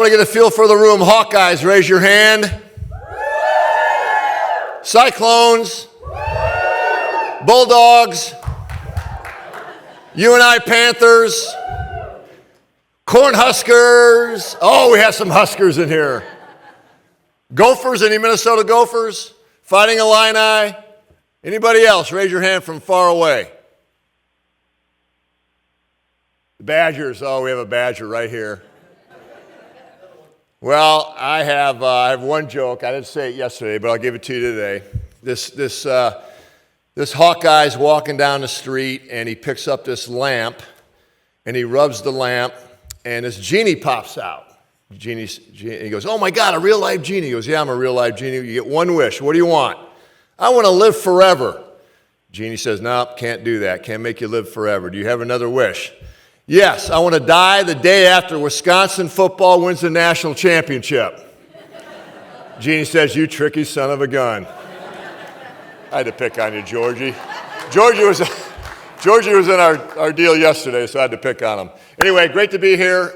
I want to get a feel for the room. Hawkeyes, raise your hand. Cyclones. Bulldogs. UNI Panthers. Cornhuskers. Oh, we have some Huskers in here. Gophers, any Minnesota Gophers? Fighting Illini? Anybody else? Raise your hand from far away. The Badgers. Oh, we have a Badger right here. Well, I have one joke. I didn't say it yesterday, but I'll give it to you today. This Hawkeye's walking down the street, and he picks up this lamp, and he rubs the lamp, and this genie pops out. Genie, he goes, "Oh my God, a real life genie." He goes, "Yeah, I'm a real life genie. You get one wish. What do you want?" "I want to live forever." Genie says, "Nope, can't do that. Can't make you live forever. Do you have another wish?" "Yes, I want to die the day after Wisconsin football wins the national championship." Genie says, "You tricky son of a gun." I had to pick on you, Georgie. Georgie was in our deal yesterday, so I had to pick on him. Anyway, great to be here.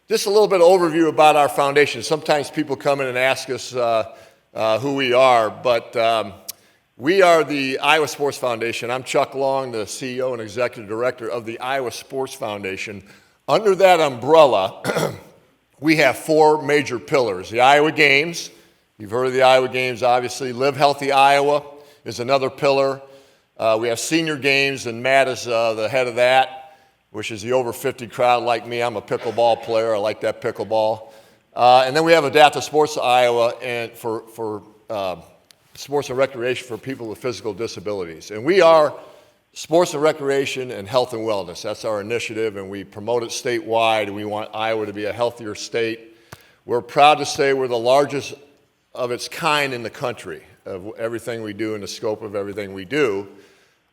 Just a little bit of overview about our foundation. Sometimes people come in and ask us who we are, but we are the Iowa Sports Foundation. I'm Chuck Long, the CEO and Executive Director of the Iowa Sports Foundation. Under that umbrella, we have four major pillars. The Iowa Games. You've heard of the Iowa Games, obviously. Live Healthy Iowa is another pillar. We have Senior Games, and Matt is the head of that, which is the over 50 crowd like me. I'm a pickleball player. I like that pickleball. And then we have Adaptive Sports Iowa and for sports and recreation for people with physical disabilities. And we are sports and recreation and health and wellness. That's our initiative, and we promote it statewide, and we want Iowa to be a healthier state. We're proud to say we're the largest of its kind in the country, of everything we do and the scope of everything we do.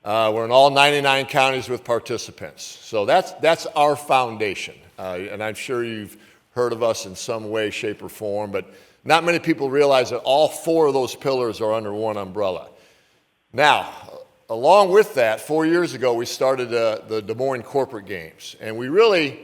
We're in all 99 counties with participants. So that's our foundation. And I'm sure you've heard of us in some way, shape, or form, but not many people realize that all four of those pillars are under one umbrella. Now, along with that, 4 years ago, we started the Des Moines Corporate Games. And we really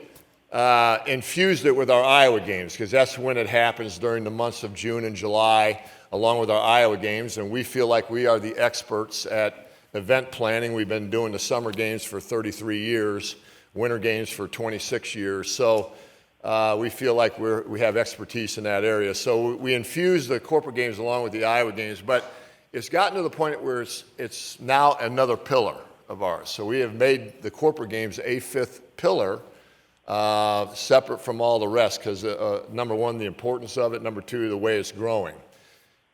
infused it with our Iowa Games, because that's when it happens during the months of June and July, along with our Iowa Games. And we feel like we are the experts at event planning. We've been doing the summer games for 33 years, winter games for 26 years. So we feel like we have expertise in that area. So we infuse the corporate games along with the Iowa Games, but it's gotten to the point where it's now another pillar of ours. So we have made the corporate games a fifth pillar, separate from all the rest, because number one, the importance of it, number two, the way it's growing.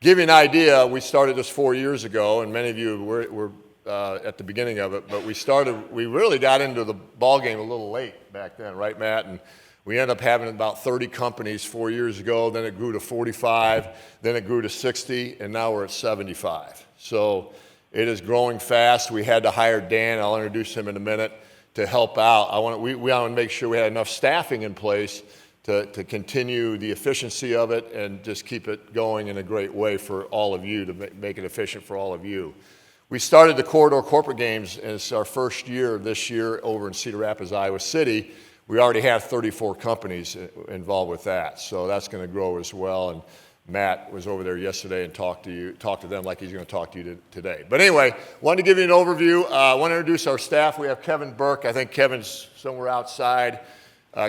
Give you an idea, we started this 4 years ago, and many of you were at the beginning of it, but we really got into the ball game a little late back then, right, Matt? And we ended up having about 30 companies 4 years ago, then it grew to 45, then it grew to 60, and now we're at 75. So it is growing fast. We had to hire Dan, I'll introduce him in a minute, to help out. We want to make sure we had enough staffing in place to continue the efficiency of it and just keep it going in a great way for all of you, to make it efficient for all of you. We started the Corridor Corporate Games, and it's our first year this year over in Cedar Rapids, Iowa City. We already have 34 companies involved with that, so that's going to grow as well. And Matt was over there yesterday and talked to them like he's going to talk to you today. But anyway, wanted to give you an overview. I want to introduce our staff. We have Kevin Burke. I think Kevin's somewhere outside.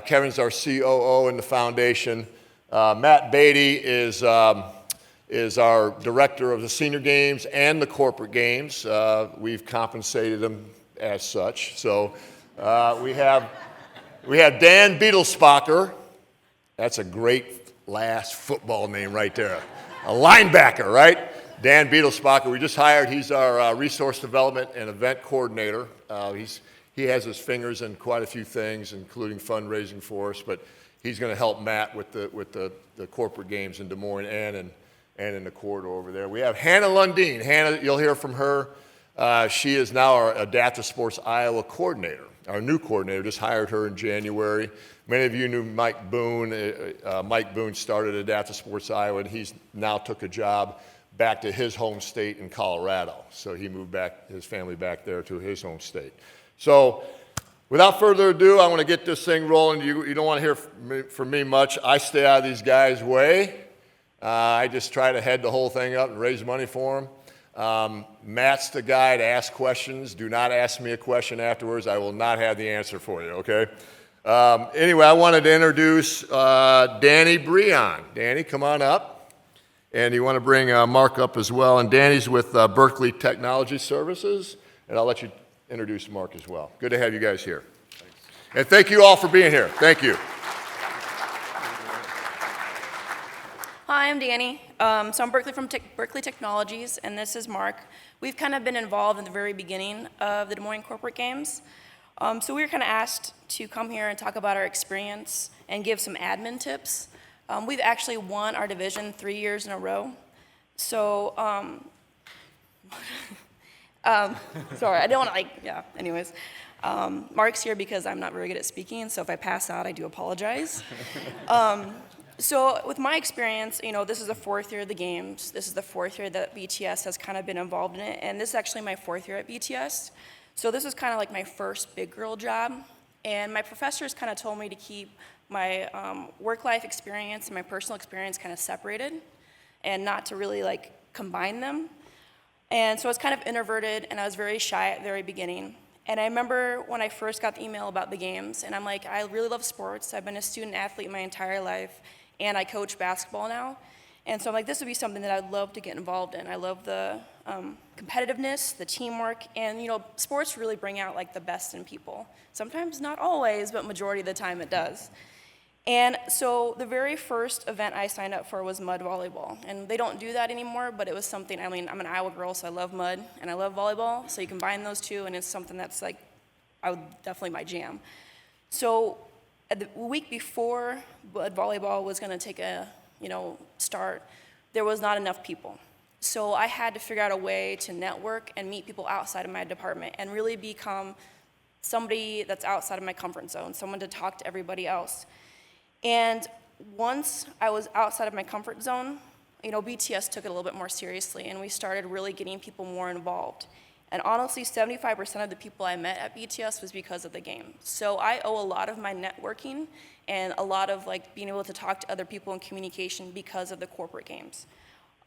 Kevin's our COO in the foundation. Matt Beatty is our director of the Senior Games and the Corporate Games. We've compensated him as such. So we have Dan Beetlespacher. That's a great last football name right there. A linebacker, right? Dan Beetlespacher, we just hired. He's our resource development and event coordinator. He has his fingers in quite a few things, including fundraising for us, but he's going to help Matt with the corporate games in Des Moines and in the corridor over there. We have Hannah Lundeen. Hannah, you'll hear from her. She is now our Adaptive Sports Iowa coordinator. Our new coordinator, just hired her in January. Many of you knew Mike Boone. Mike Boone started Adaptive Sports Iowa, and he's now took a job back to his home state in Colorado. So he moved back, his family back there to his home state. So Without further ado, I want to get this thing rolling. You don't want to hear from me much. I stay out of these guys' way. I just try to head the whole thing up and raise money for them. Matt's the guy to ask questions. Do not ask me a question afterwards. I will not have the answer for you, okay? Anyway, I wanted to introduce Danny Breon. Danny, come on up. And you want to bring Mark up as well. And Danny's with Berkeley Technology Services. And I'll let you introduce Mark as well. Good to have you guys here. Thanks. And thank you all for being here. Thank you. Hi, I'm Danny. So I'm from Berkeley Technologies, and this is Mark. We've kind of been involved in the very beginning of the Des Moines Corporate Games. So we were kind of asked to come here and talk about our experience and give some admin tips. We've actually won our division 3 years in a row. So, sorry, I don't want to anyways. Mark's here because I'm not very good at speaking, so if I pass out, I do apologize. So with my experience, this is the 4th year of the games. This is the 4th year that BTS has kind of been involved in it, and this is actually my 4th year at BTS. So this is kind of like my first big girl job, and my professors kind of told me to keep my work-life experience and my personal experience kind of separated and not to really combine them. And so I was kind of introverted, and I was very shy at the very beginning. And I remember when I first got the email about the games, and I'm like, I really love sports. I've been a student athlete my entire life, and I coach basketball now. And so I'm like, this would be something that I'd love to get involved in. I love the competitiveness, the teamwork, and sports really bring out the best in people. Sometimes not always, but majority of the time it does. And so the very first event I signed up for was mud volleyball. And they don't do that anymore, but it was something, I'm an Iowa girl, so I love mud, and I love volleyball. So you combine those two, and it's something that's definitely my jam. So the week before mud volleyball was gonna take a, start, there was not enough people. So I had to figure out a way to network and meet people outside of my department and really become somebody that's outside of my comfort zone, someone to talk to everybody else. And once I was outside of my comfort zone, BTS took it a little bit more seriously, and we started really getting people more involved. And honestly, 75% of the people I met at BTS was because of the game. So I owe a lot of my networking and a lot of being able to talk to other people in communication because of the corporate games.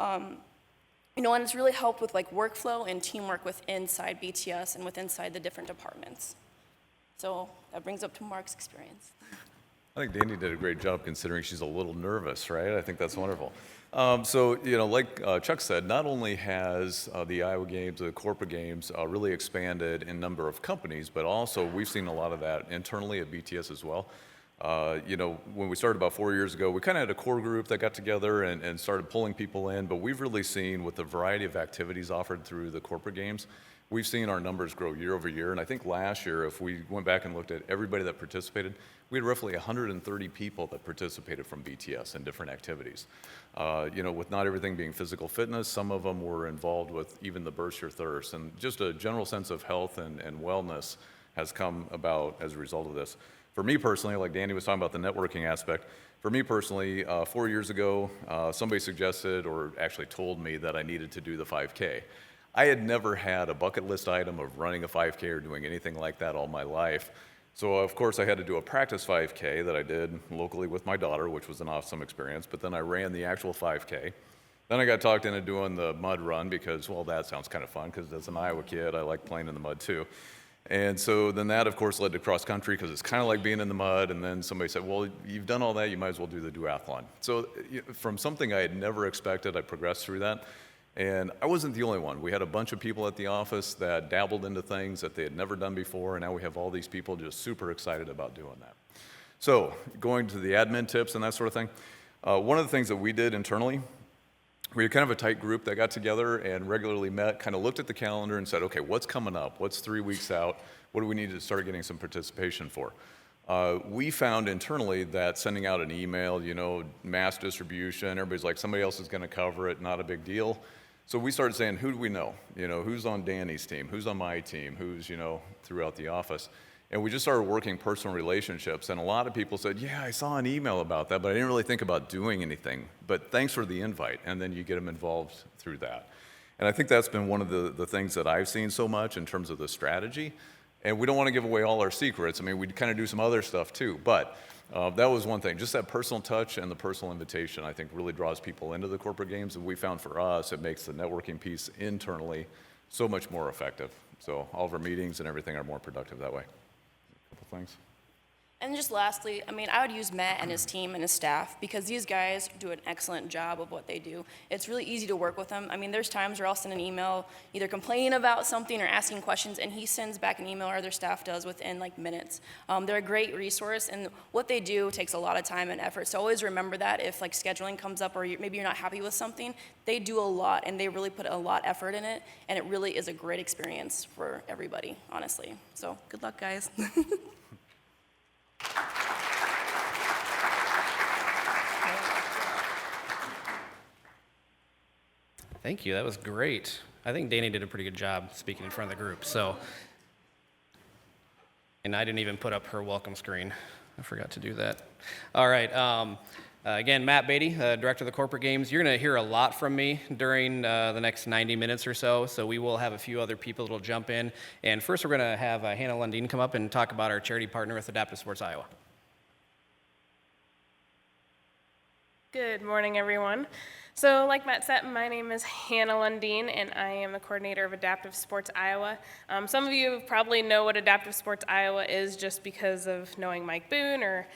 And it's really helped with workflow and teamwork inside BTS and inside the different departments. So that brings up to Mark's experience. I think Danny did a great job considering she's a little nervous, right? I think that's wonderful. Like Chuck said, not only has the Iowa Games, the corporate games, really expanded in number of companies, but also we've seen a lot of that internally at BTS as well. When we started about 4 years ago, we kind of had a core group that got together and started pulling people in, but we've really seen with the variety of activities offered through the corporate games, we've seen our numbers grow year over year. And I think last year, if we went back and looked at everybody that participated, we had roughly 130 people that participated from BTS in different activities. With not everything being physical fitness, some of them were involved with even the Burst Your Thirst, and just a general sense of health and wellness has come about as a result of this. For me personally, like Danny was talking about the networking aspect, for me personally, 4 years ago, somebody suggested or actually told me that I needed to do the 5K. I had never had a bucket list item of running a 5K or doing anything like that all my life. So of course I had to do a practice 5K that I did locally with my daughter, which was an awesome experience, but then I ran the actual 5K. Then I got talked into doing the mud run because, well, that sounds kind of fun because as an Iowa kid, I like playing in the mud too. And so then that, of course, led to cross country because it's kind of like being in the mud. And then somebody said, well, you've done all that, you might as well do the duathlon. So from something I had never expected, I progressed through that. And I wasn't the only one. We had a bunch of people at the office that dabbled into things that they had never done before, and now we have all these people just super excited about doing that. So going to the admin tips and that sort of thing, one of the things that we did internally, we had kind of a tight group that got together and regularly met, kind of looked at the calendar and said, okay, what's coming up? What's 3 weeks out? What do we need to start getting some participation for? We found internally that sending out an email, mass distribution, everybody's like, somebody else is going to cover it, not a big deal. So we started saying, who do we know? Who's on Danny's team? Who's on my team? Who's, throughout the office? And we just started working personal relationships. And a lot of people said, yeah, I saw an email about that, but I didn't really think about doing anything. But thanks for the invite. And then you get them involved through that. And I think that's been one of the things that I've seen so much in terms of the strategy. And we don't want to give away all our secrets. I mean, we kind of do some other stuff too, but that was one thing. Just that personal touch and the personal invitation, I think, really draws people into the corporate games. And we found for us, it makes the networking piece internally so much more effective. So all of our meetings and everything are more productive that way. A couple things. And just lastly, I mean, I would use Matt and his team and his staff because these guys do an excellent job of what they do. It's really easy to work with them. I mean, there's times where I'll send an email either complaining about something or asking questions, and he sends back an email, or their staff does, within like minutes. They're a great resource, and what they do takes a lot of time and effort. So always remember that if like scheduling comes up or maybe you're not happy with something, they do a lot, and they really put a lot of effort in it, and it really is a great experience for everybody, honestly. So good luck, guys. Thank you. That was great. I think Danny did a pretty good job speaking in front of the group. And I didn't even put up her welcome screen. I forgot to do that. All right. Again, Matt Beatty, Director of the Corporate Games. You're going to hear a lot from me during the next 90 minutes or so. So we will have a few other people that will jump in. And first, we're going to have Hannah Lundeen come up and talk about our charity partner with Adaptive Sports Iowa. Good morning, everyone. So like Matt said, my name is Hannah Lundeen, and I am the coordinator of Adaptive Sports Iowa. Some of you probably know what Adaptive Sports Iowa is just because of knowing Mike Boone or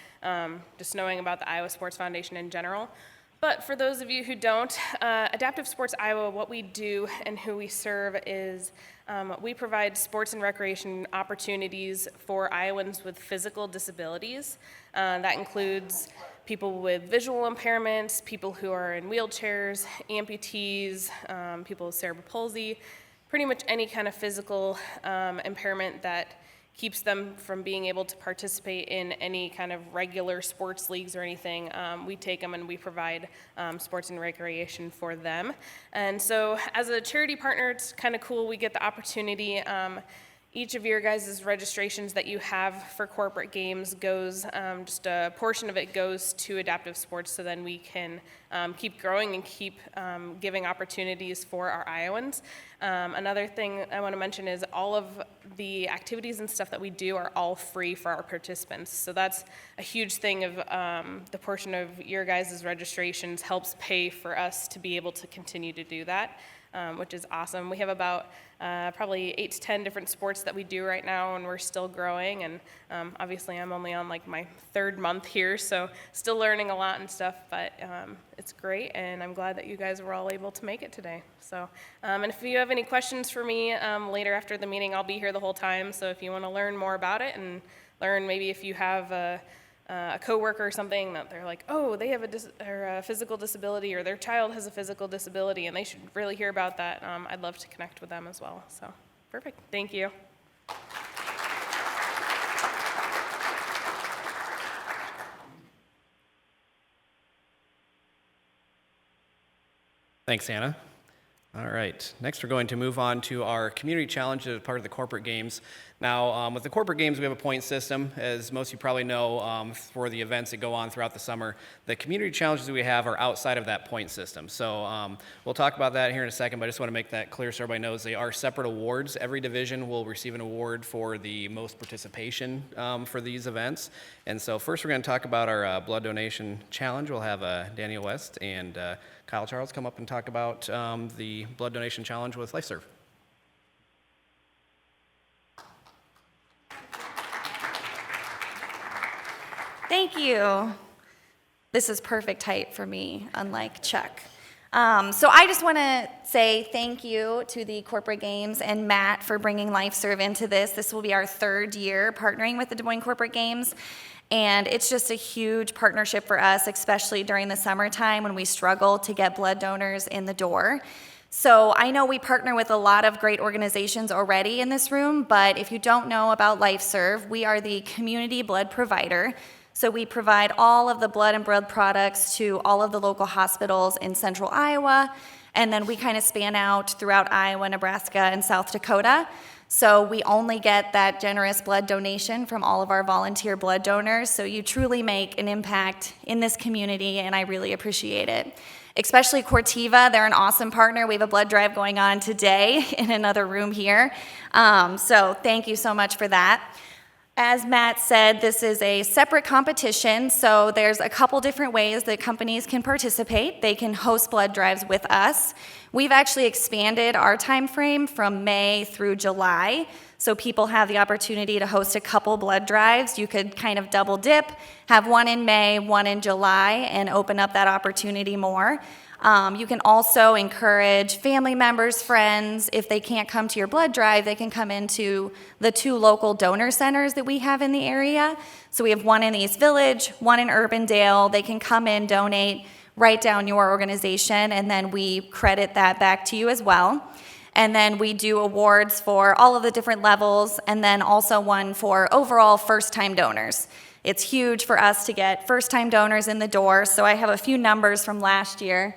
just knowing about the Iowa Sports Foundation in general. But for those of you who don't, Adaptive Sports Iowa, what we do and who we serve is we provide sports and recreation opportunities for Iowans with physical disabilities. That includes people with visual impairments, people who are in wheelchairs, amputees, people with cerebral palsy, pretty much any kind of physical impairment that keeps them from being able to participate in any kind of regular sports leagues or anything. We take them and we provide sports and recreation for them. And so as a charity partner, it's kind of cool. We get the opportunity. Each of your guys' registrations that you have for corporate games goes, just a portion of it goes to Adaptive Sports, so then we can keep growing and keep giving opportunities for our Iowans. Another thing I want to mention is all of the activities and stuff that we do are all free for our participants. So that's a huge thing of the portion of your guys' registrations helps pay for us to be able to continue to do that. Which is awesome. We have about probably 8 to 10 different sports that we do right now, and we're still growing. And obviously, I'm only on like my 3rd month here, so still learning a lot and stuff. But it's great, and I'm glad that you guys were all able to make it today. So, and if you have any questions for me later after the meeting, I'll be here the whole time. So if you want to learn more about it and learn maybe if you have a coworker or something that they're like, oh, they have a physical disability, or their child has a physical disability, and they should really hear about that. I'd love to connect with them as well. So, perfect. Thank you. Thanks, Hannah. All right, next we're going to move on to our community challenge as part of the corporate games. Now, with the corporate games, we have a point system. As most of you probably know, for the events that go on throughout the summer, the community challenges we have are outside of that point system. So we'll talk about that here in a second, but I just want to make that clear so everybody knows they are separate awards. Every division will receive an award for the most participation for these events. And so first we're going to talk about our blood donation challenge. We'll have Daniel West and Kyle Charles come up and talk about the blood donation challenge with LifeServe. Thank you. This is perfect height for me, unlike Chuck. So I just want to say thank you to the Corporate Games and Matt for bringing LifeServe into this. This will be our 3rd year partnering with the Des Moines Corporate Games. And it's just a huge partnership for us, especially during the summertime when we struggle to get blood donors in the door. So I know we partner with a lot of great organizations already in this room, but if you don't know about LifeServe, we are the community blood provider. So we provide all of the blood and blood products to all of the local hospitals in central Iowa, and then we kind of span out throughout Iowa, Nebraska, and South Dakota. So we only get that generous blood donation from all of our volunteer blood donors. So you truly make an impact in this community, and I really appreciate it. Especially Cortiva, they're an awesome partner. We have a blood drive going on today in another room here. So thank you so much for that. As Matt said, this is a separate competition, so there's a couple different ways that companies can participate. They can host blood drives with us. We've actually expanded our time frame from May through July, so people have the opportunity to host a couple blood drives. You could kind of double dip, have one in May, one in July, and open up that opportunity more. You can also encourage family members, friends. If they can't come to your blood drive, they can come into the 2 local donor centers that we have in the area. So we have one in East Village, one in Urbandale. They can come in, donate, write down your organization, and then we credit that back to you as well. And then we do awards for all of the different levels, and then also one for overall first-time donors. It's huge for us to get first-time donors in the door, so I have a few numbers from last year.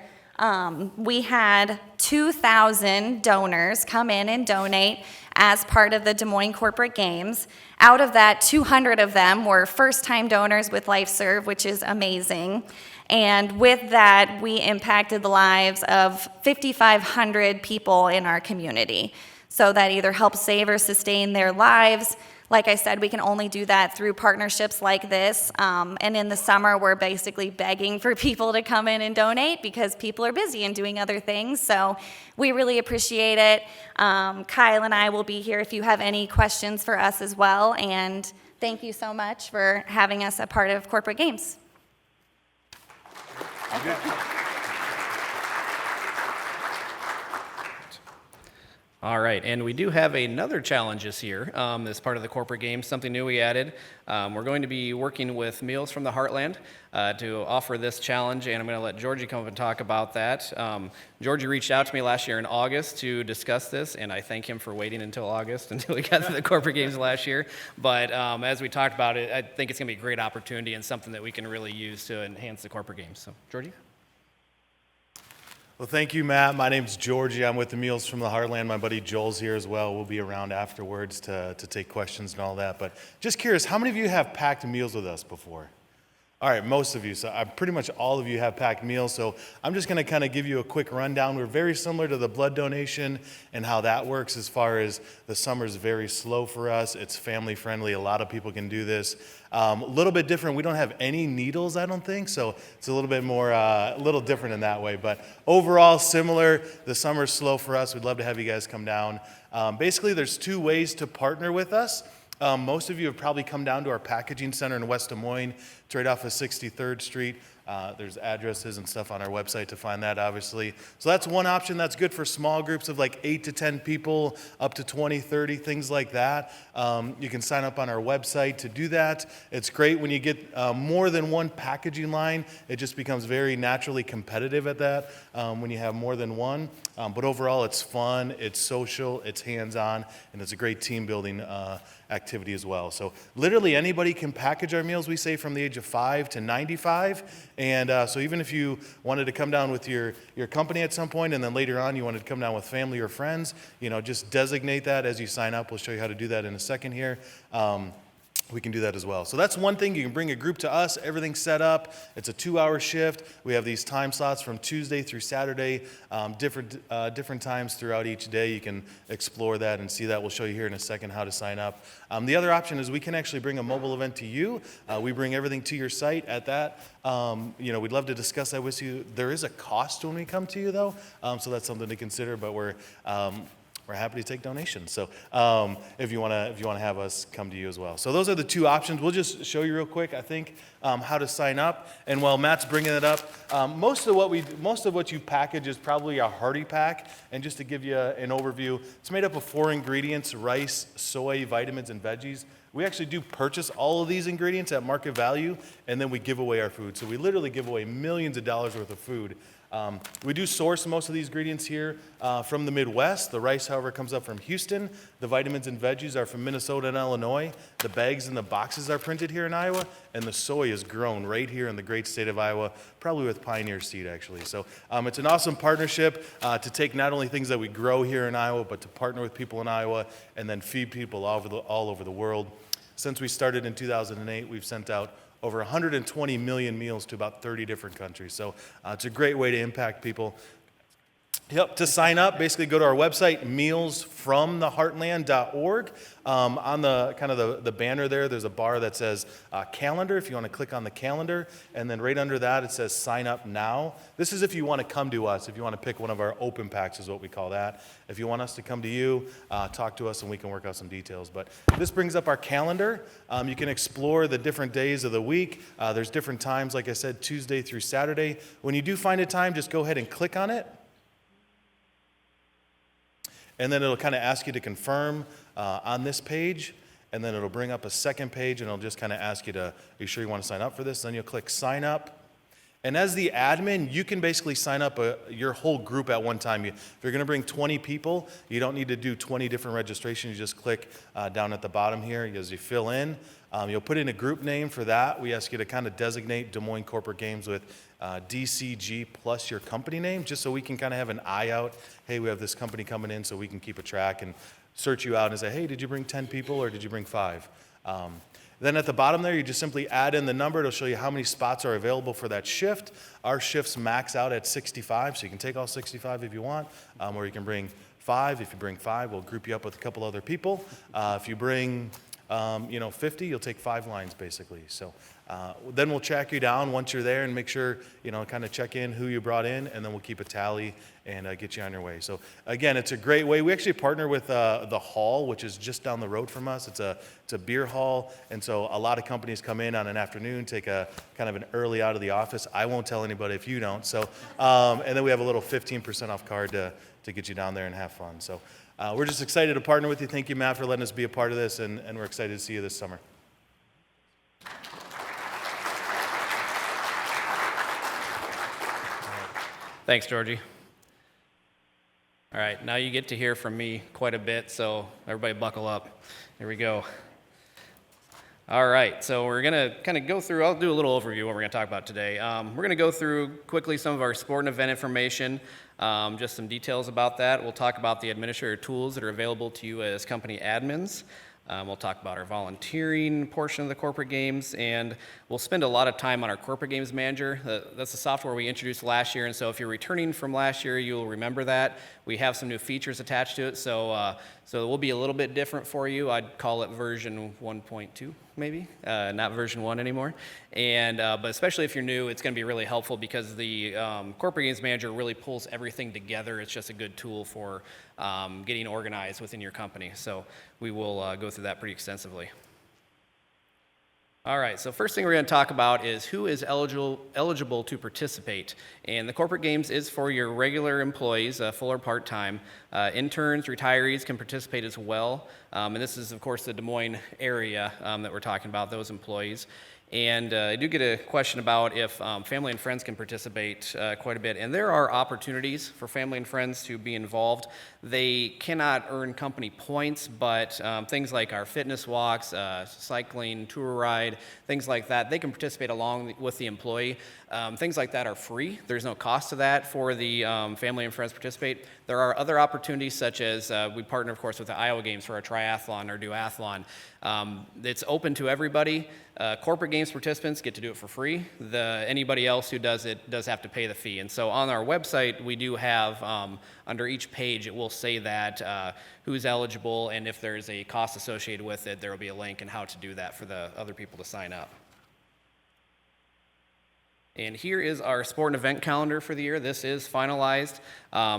We had 2,000 donors come in and donate as part of the Des Moines Corporate Games. Out of that, 200 of them were first-time donors with LifeServe, which is amazing. And with that, we impacted the lives of 5,500 people in our community. So that either helps save or sustain their lives. Like I said, we can only do that through partnerships like this. And in the summer, we're basically begging for people to come in and donate because people are busy and doing other things. So we really appreciate it. Kyle and I will be here if you have any questions for us as well. And thank you so much for having us a part of Corporate Games. All right, and we do have another challenge this year as part of the corporate games, something new we added. We're going to be working with Meals from the Heartland to offer this challenge, and I'm going to let Georgie come up and talk about that. Georgie reached out to me last year in August to discuss this, and I thank him for waiting until August until we got to the corporate games last year. But as we talked about it, I think it's going to be a great opportunity and something that we can really use to enhance the corporate games. So, Georgie? Well, thank you, Matt. My name's Georgie. I'm with the Meals from the Heartland. My buddy Joel's here as well. We'll be around afterwards to take questions and all that. But just curious, how many of you have packed meals with us before? All right, most of you. So pretty much all of you have packed meals. So I'm just going to kind of give you a quick rundown. We're very similar to the blood donation and how that works as far as the summer's very slow for us. It's family friendly. A lot of people can do this. A little bit different. We don't have any needles, I don't think. So it's a little bit more, a little different in that way. But overall, similar. The summer's slow for us. We'd love to have you guys come down. Basically, there's 2 ways to partner with us. Most of you have probably come down to our packaging center in West Des Moines. It's right off of 63rd Street. There's addresses and stuff on our website to find that, obviously. So that's one option. That's good for small groups of like 8 to 10 people, up to 20, 30, things like that. You can sign up on our website to do that. It's great when you get more than one packaging line. It just becomes very naturally competitive at that when you have more than one. But overall, it's fun, it's social, it's hands-on, and it's a great team-building activity as well. So literally anybody can package our meals, we say, from the age of 5 to 95. And so even if you wanted to come down with your company at some point, and then later on you wanted to come down with family or friends, just designate that as you sign up. We'll show you how to do that in a second here. We can do that as well. So that's one thing. You can bring a group to us. Everything's set up. It's a 2-hour shift. We have these time slots from Tuesday through Saturday, different times throughout each day. You can explore that and see that. We'll show you here in a second how to sign up. The other option is we can actually bring a mobile event to you. We bring everything to your site at that. We'd love to discuss that with you. There is a cost when we come to you, though, so that's something to consider. But we're happy to take donations. So if you want to have us come to you as well. So those are the 2 options. We'll just show you real quick, I think, how to sign up. And while Matt's bringing it up, most of what you package is probably a hearty pack. And just to give you an overview, it's made up of 4 ingredients: rice, soy, vitamins, and veggies. We actually do purchase all of these ingredients at market value, and then we give away our food. So we literally give away millions of dollars worth of food. We do source most of these ingredients here from the Midwest. The rice, however, comes up from Houston. The vitamins and veggies are from Minnesota and Illinois. The bags and the boxes are printed here in Iowa, and the soy is grown right here in the great state of Iowa, probably with Pioneer seed, actually. So it's an awesome partnership to take not only things that we grow here in Iowa, but to partner with people in Iowa and then feed people all over the world. Since we started in 2008, we've sent out over 120 million meals to about 30 different countries. So it's a great way to impact people. Yep, to sign up, basically go to our website, mealsfromtheheartland.org. On the kind of the banner there's a bar that says calendar, if you want to click on the calendar. And then right under that, it says sign up now. This is if you want to come to us, if you want to pick one of our open packs is what we call that. If you want us to come to you, talk to us and we can work out some details. But this brings up our calendar. You can explore the different days of the week. There's different times, like I said, Tuesday through Saturday. When you do find a time, just go ahead and click on it. And then it'll kind of ask you to confirm on this page, and then it'll bring up a second page, and it'll just kind of ask you are you sure you want to sign up for this? Then you'll click sign up. And as the admin, you can basically sign up your whole group at one time. If you're going to bring 20 people, you don't need to do 20 different registrations. You just click down at the bottom here as you fill in. You'll put in a group name for that. We ask you to kind of designate Des Moines Corporate Games with DCG plus your company name, just so we can kind of have an eye out. Hey, we have this company coming in, so we can keep a track and search you out and say, hey, did you bring 10 people or did you bring 5? Then at the bottom there, you just simply add in the number. It'll show you how many spots are available for that shift. Our shifts max out at 65, so you can take all 65 if you want, or you can bring 5. If you bring 5, we'll group you up with a couple other people. If you bring 50, you'll take 5 lines basically. So then we'll track you down once you're there and make sure, kind of check in who you brought in, and then we'll keep a tally and get you on your way. So again, it's a great way. We actually partner with the Hall, which is just down the road from us. It's a beer hall, and so a lot of companies come in on an afternoon, take a kind of an early out of the office. I won't tell anybody if you don't. So, and then we have a little 15% off card to get you down there and have fun. So we're just excited to partner with you. Thank you, Matt, for letting us be a part of this, and we're excited to see you this summer. Thanks, Georgie. All right, now you get to hear from me quite a bit, so everybody buckle up. Here we go. All right, so we're going to kind of go through, I'll do a little overview of what we're going to talk about today. We're going to go through quickly some of our sport and event information, just some details about that. We'll talk about the administrator tools that are available to you as company admins. We'll talk about our volunteering portion of the corporate games, and we'll spend a lot of time on our corporate games manager. That's the software we introduced last year, and so if you're returning from last year, you'll remember that. We have some new features attached to it, so it will be a little bit different for you. I'd call it version 1.2, maybe, not version 1 anymore. And but especially if you're new, it's going to be really helpful because the corporate games manager really pulls everything together. It's just a good tool for getting organized within your company. So we will go through that pretty extensively. All right, so first thing we're going to talk about is who is eligible to participate. And the corporate games is for your regular employees, full or part-time. Interns, retirees can participate as well. And this is, of course, the Des Moines area that we're talking about, those employees. And I do get a question about if family and friends can participate quite a bit. And there are opportunities for family and friends to be involved. They cannot earn company points, but things like our fitness walks, cycling, tour ride, things like that, they can participate along with the employee. Things like that are free. There's no cost to that for the family and friends participate. There are other opportunities such as we partner, of course, with the Iowa Games for our triathlon or duathlon. It's open to everybody. Corporate games participants get to do it for free. Anybody else who does it does have to pay the fee. And so on our website, we do have, under each page, it will say that who's eligible, and if there's a cost associated with it, there will be a link and how to do that for the other people to sign up. And here is our sport and event calendar for the year. This is finalized.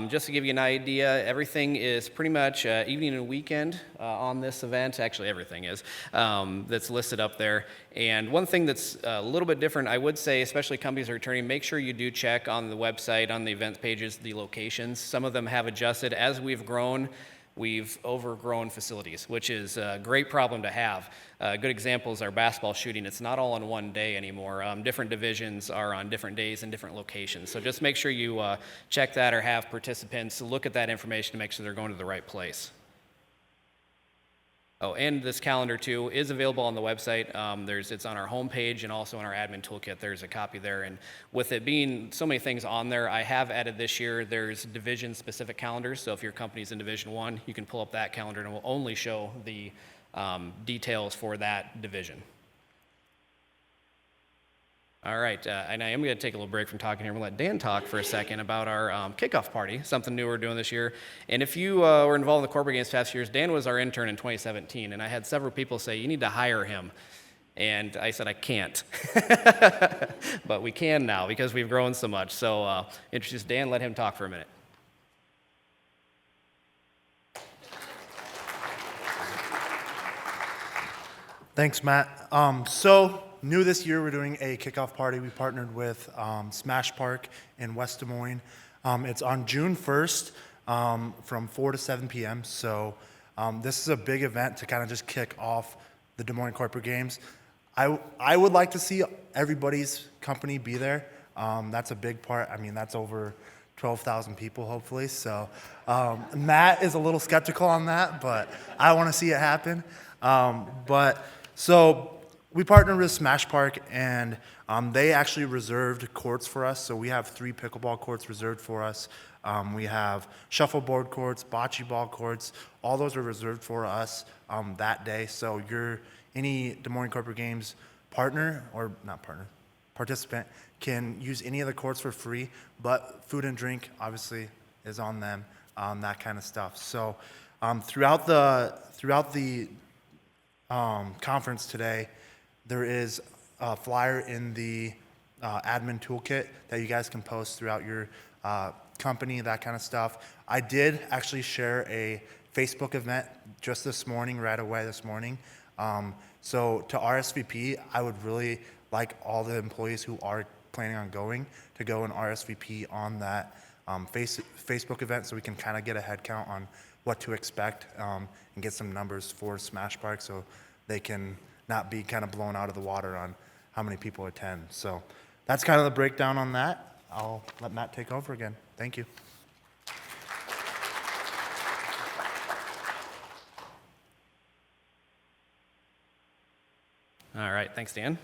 Just to give you an idea, everything is pretty much evening and weekend on this event. Actually, everything is that's listed up there. And one thing that's a little bit different, I would say, especially companies that are returning, make sure you do check on the website, on the event pages, the locations. Some of them have adjusted as we've grown. we've overgrown facilities, which is a great problem to have. Good examples are basketball shooting. It's not all on one day anymore. Different divisions are on different days and different locations. So just make sure you check that or have participants look at that information to make sure they're going to the right place. Oh, and this calendar too is available on the website. It's on our homepage and also in our admin toolkit. There's a copy there. And with it being so many things on there, I have added this year, there's division-specific calendars. So if your company's in Division 1, you can pull up that calendar and it will only show the details for that division. All right, and I am going to take a little break from talking here. I'm going to let Dan talk for a second about our kickoff party, something new we're doing this year. And if you were involved in the corporate games past years, Dan was our intern in 2017, and I had several people say, you need to hire him. And I said, I can't. But we can now because we've grown so much. So introduce Dan, let him talk for a minute. Thanks, Matt. So new this year, we're doing a kickoff party. We partnered with Smash Park in West Des Moines. It's on June 1st from 4 to 7 p.m. So this is a big event to kind of just kick off the Des Moines Corporate Games. I would like to see everybody's company be there. That's a big part. I mean, that's over 12,000 people, hopefully. So Matt is a little skeptical on that, but I want to see it happen. So we partnered with Smash Park, and they actually reserved courts for us. So we have 3 pickleball courts reserved for us. We have shuffleboard courts, bocce ball courts. All those are reserved for us that day. So any Des Moines Corporate Games participant can use any of the courts for free, but food and drink obviously is on them, that kind of stuff. So throughout the conference today, there is a flyer in the admin toolkit that you guys can post throughout your company, that kind of stuff. I did actually share a Facebook event just this morning, right away this morning. So to RSVP, I would really like all the employees who are planning on going to go and RSVP on that Facebook event so we can kind of get a head count on what to expect and get some numbers for Smash Park so they can not be kind of blown out of the water on how many people attend. So that's kind of the breakdown on that. I'll let Matt take over again. Thank you. All right, thanks, Dan.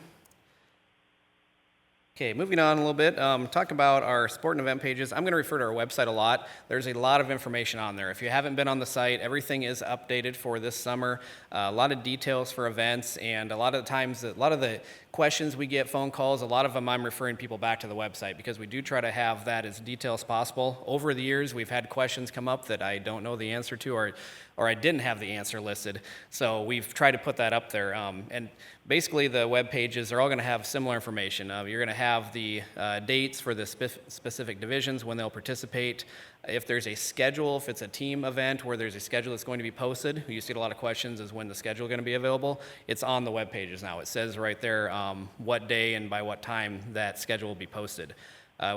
Okay, moving on a little bit, talk about our sport and event pages. I'm going to refer to our website a lot. There's a lot of information on there. If you haven't been on the site, everything is updated for this summer. A lot of details for events, and a lot of the times, a lot of the questions we get, phone calls, a lot of them I'm referring people back to the website because we do try to have that as detailed as possible. Over the years, we've had questions come up that I don't know the answer to or I didn't have the answer listed. So we've tried to put that up there. And basically the web pages are all going to have similar information. You're going to have the dates for the specific divisions when they'll participate. If there's a schedule, if it's a team event where there's a schedule that's going to be posted, you see a lot of questions is when the schedule is going to be available. It's on the web pages now. It says right there what day and by what time that schedule will be posted.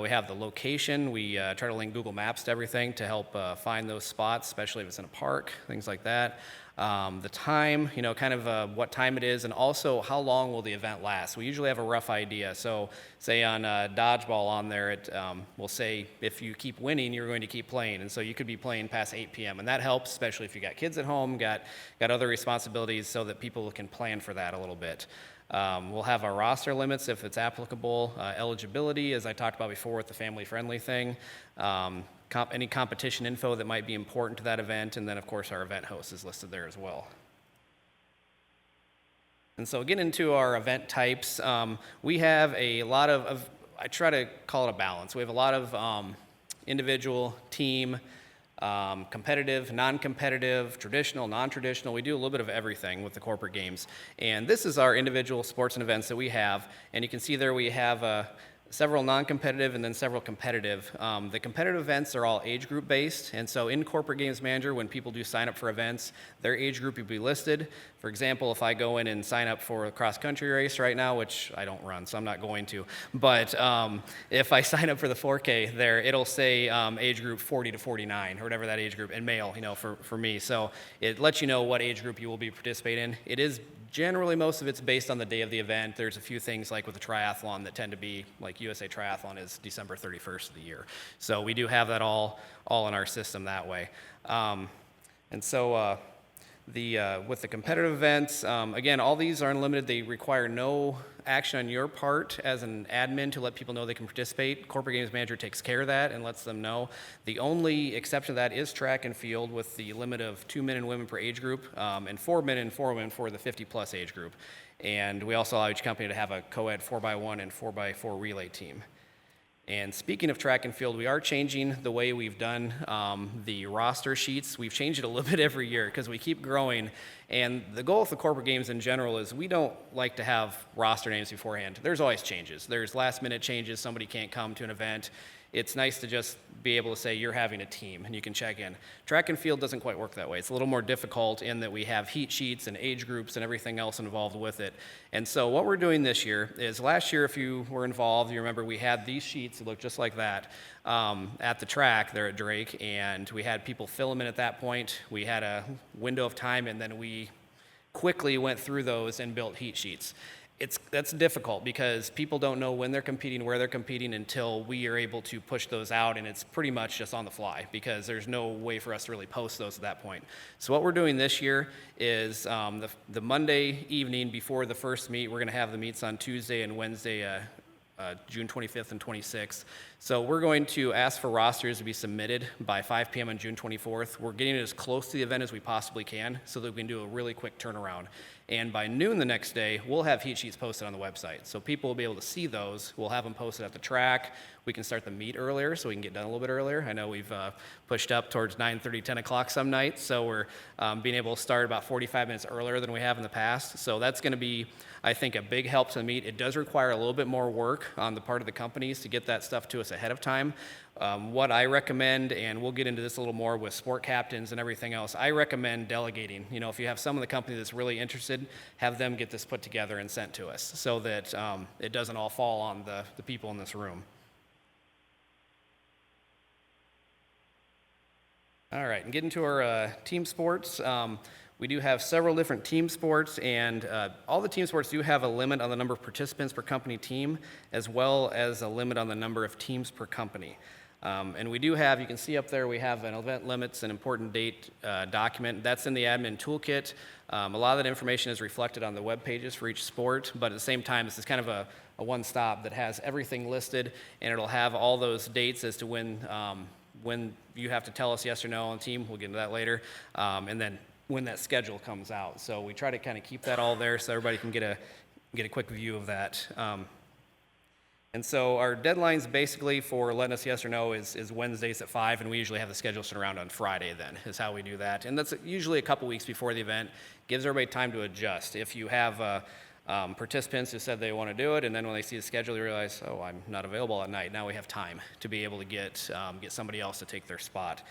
We have the location. We try to link Google Maps to everything to help find those spots, especially if it's in a park, things like that. The time, kind of what time it is, and also how long will the event last. We usually have a rough idea. So say on dodgeball on there, it will say if you keep winning, you're going to keep playing. And so you could be playing past 8 p.m. And that helps, especially if you got kids at home, got other responsibilities so that people can plan for that a little bit. We'll have our roster limits if it's applicable. Eligibility, as I talked about before with the family-friendly thing. Any competition info that might be important to that event, and then of course our event host is listed there as well. And so getting into our event types, we have a lot of, I try to call it a balance. We have a lot of individual, team, competitive, non-competitive, traditional, non-traditional. We do a little bit of everything with the corporate games. And this is our individual sports and events that we have. And you can see there we have several non-competitive, and then several competitive. The competitive events are all age group based, and so in Corporate Games Manager, when people do sign up for events, their age group will be listed. For example, if I go in and sign up for a cross-country race right now, which I don't run, so I'm not going to, but if I sign up for the 4K there, it'll say age group 40 to 49, or whatever that age group, and male, for me. So it lets you know what age group you will be participating in. It is generally, most of it's based on the day of the event. There's a few things like with the triathlon that tend to be, like USA Triathlon is December 31st of the year. So we do have that all in our system that way. And so with the competitive events, again, all these are unlimited. They require no action on your part as an admin to let people know they can participate. Corporate Games Manager takes care of that and lets them know. The only exception to that is track and field with the limit of 2 men and women per age group, and 4 men and 4 women for the 50-plus age group. And we also allow each company to have a co-ed 4x1 and 4x4 relay team. And speaking of track and field, we are changing the way we've done the roster sheets. We've changed it a little bit every year because we keep growing. And the goal with the corporate games in general is we don't like to have roster names beforehand. There's always changes. There's last-minute changes. Somebody can't come to an event. It's nice to just be able to say you're having a team and you can check in. Track and field doesn't quite work that way. It's a little more difficult in that we have heat sheets and age groups and everything else involved with it. And so what we're doing this year is, last year, if you were involved, you remember we had these sheets that look just like that at the track there at Drake, and we had people fill them in at that point. We had a window of time, and then we quickly went through those and built heat sheets. That's difficult because people don't know when they're competing, where they're competing, until we are able to push those out, and it's pretty much just on the fly because there's no way for us to really post those at that point. So what we're doing this year is the Monday evening before the first meet, we're going to have the meets on Tuesday and Wednesday, June 25th and 26th. So we're going to ask for rosters to be submitted by 5 p.m. on June 24th. We're getting it as close to the event as we possibly can so that we can do a really quick turnaround. And by noon the next day, we'll have heat sheets posted on the website. So people will be able to see those. We'll have them posted at the track. We can start the meet earlier so we can get done a little bit earlier. I know we've pushed up towards 9:30, 10 o'clock some nights, so we're being able to start about 45 minutes earlier than we have in the past. So that's going to be, I think, a big help to the meet. It does require a little bit more work on the part of the companies to get that stuff to us ahead of time. What I recommend, and we'll get into this a little more with sport captains and everything else, I recommend delegating. You know, if you have someone in the company that's really interested, have them get this put together and sent to us so that it doesn't all fall on the people in this room. All right, and getting to our team sports. We do have several different team sports, and all the team sports do have a limit on the number of participants per company team, as well as a limit on the number of teams per company. And we do have, you can see up there, we have an event limits and important date document. That's in the admin toolkit. A lot of that information is reflected on the web pages for each sport, but at the same time, this is kind of a one-stop that has everything listed, and it'll have all those dates as to when you have to tell us yes or no on the team. We'll get into that later. And then when that schedule comes out. So we try to kind of keep that all there so everybody can get a quick view of that. And so our deadlines basically for letting us yes or no is Wednesdays at 5, and we usually have the schedule sent around on Friday then, is how we do that. And that's usually a couple weeks before the event. Gives everybody time to adjust. If you have participants who said they want to do it, and then when they see the schedule, they realize, oh, I'm not available at night. Now we have time to be able to get somebody else to take their spot.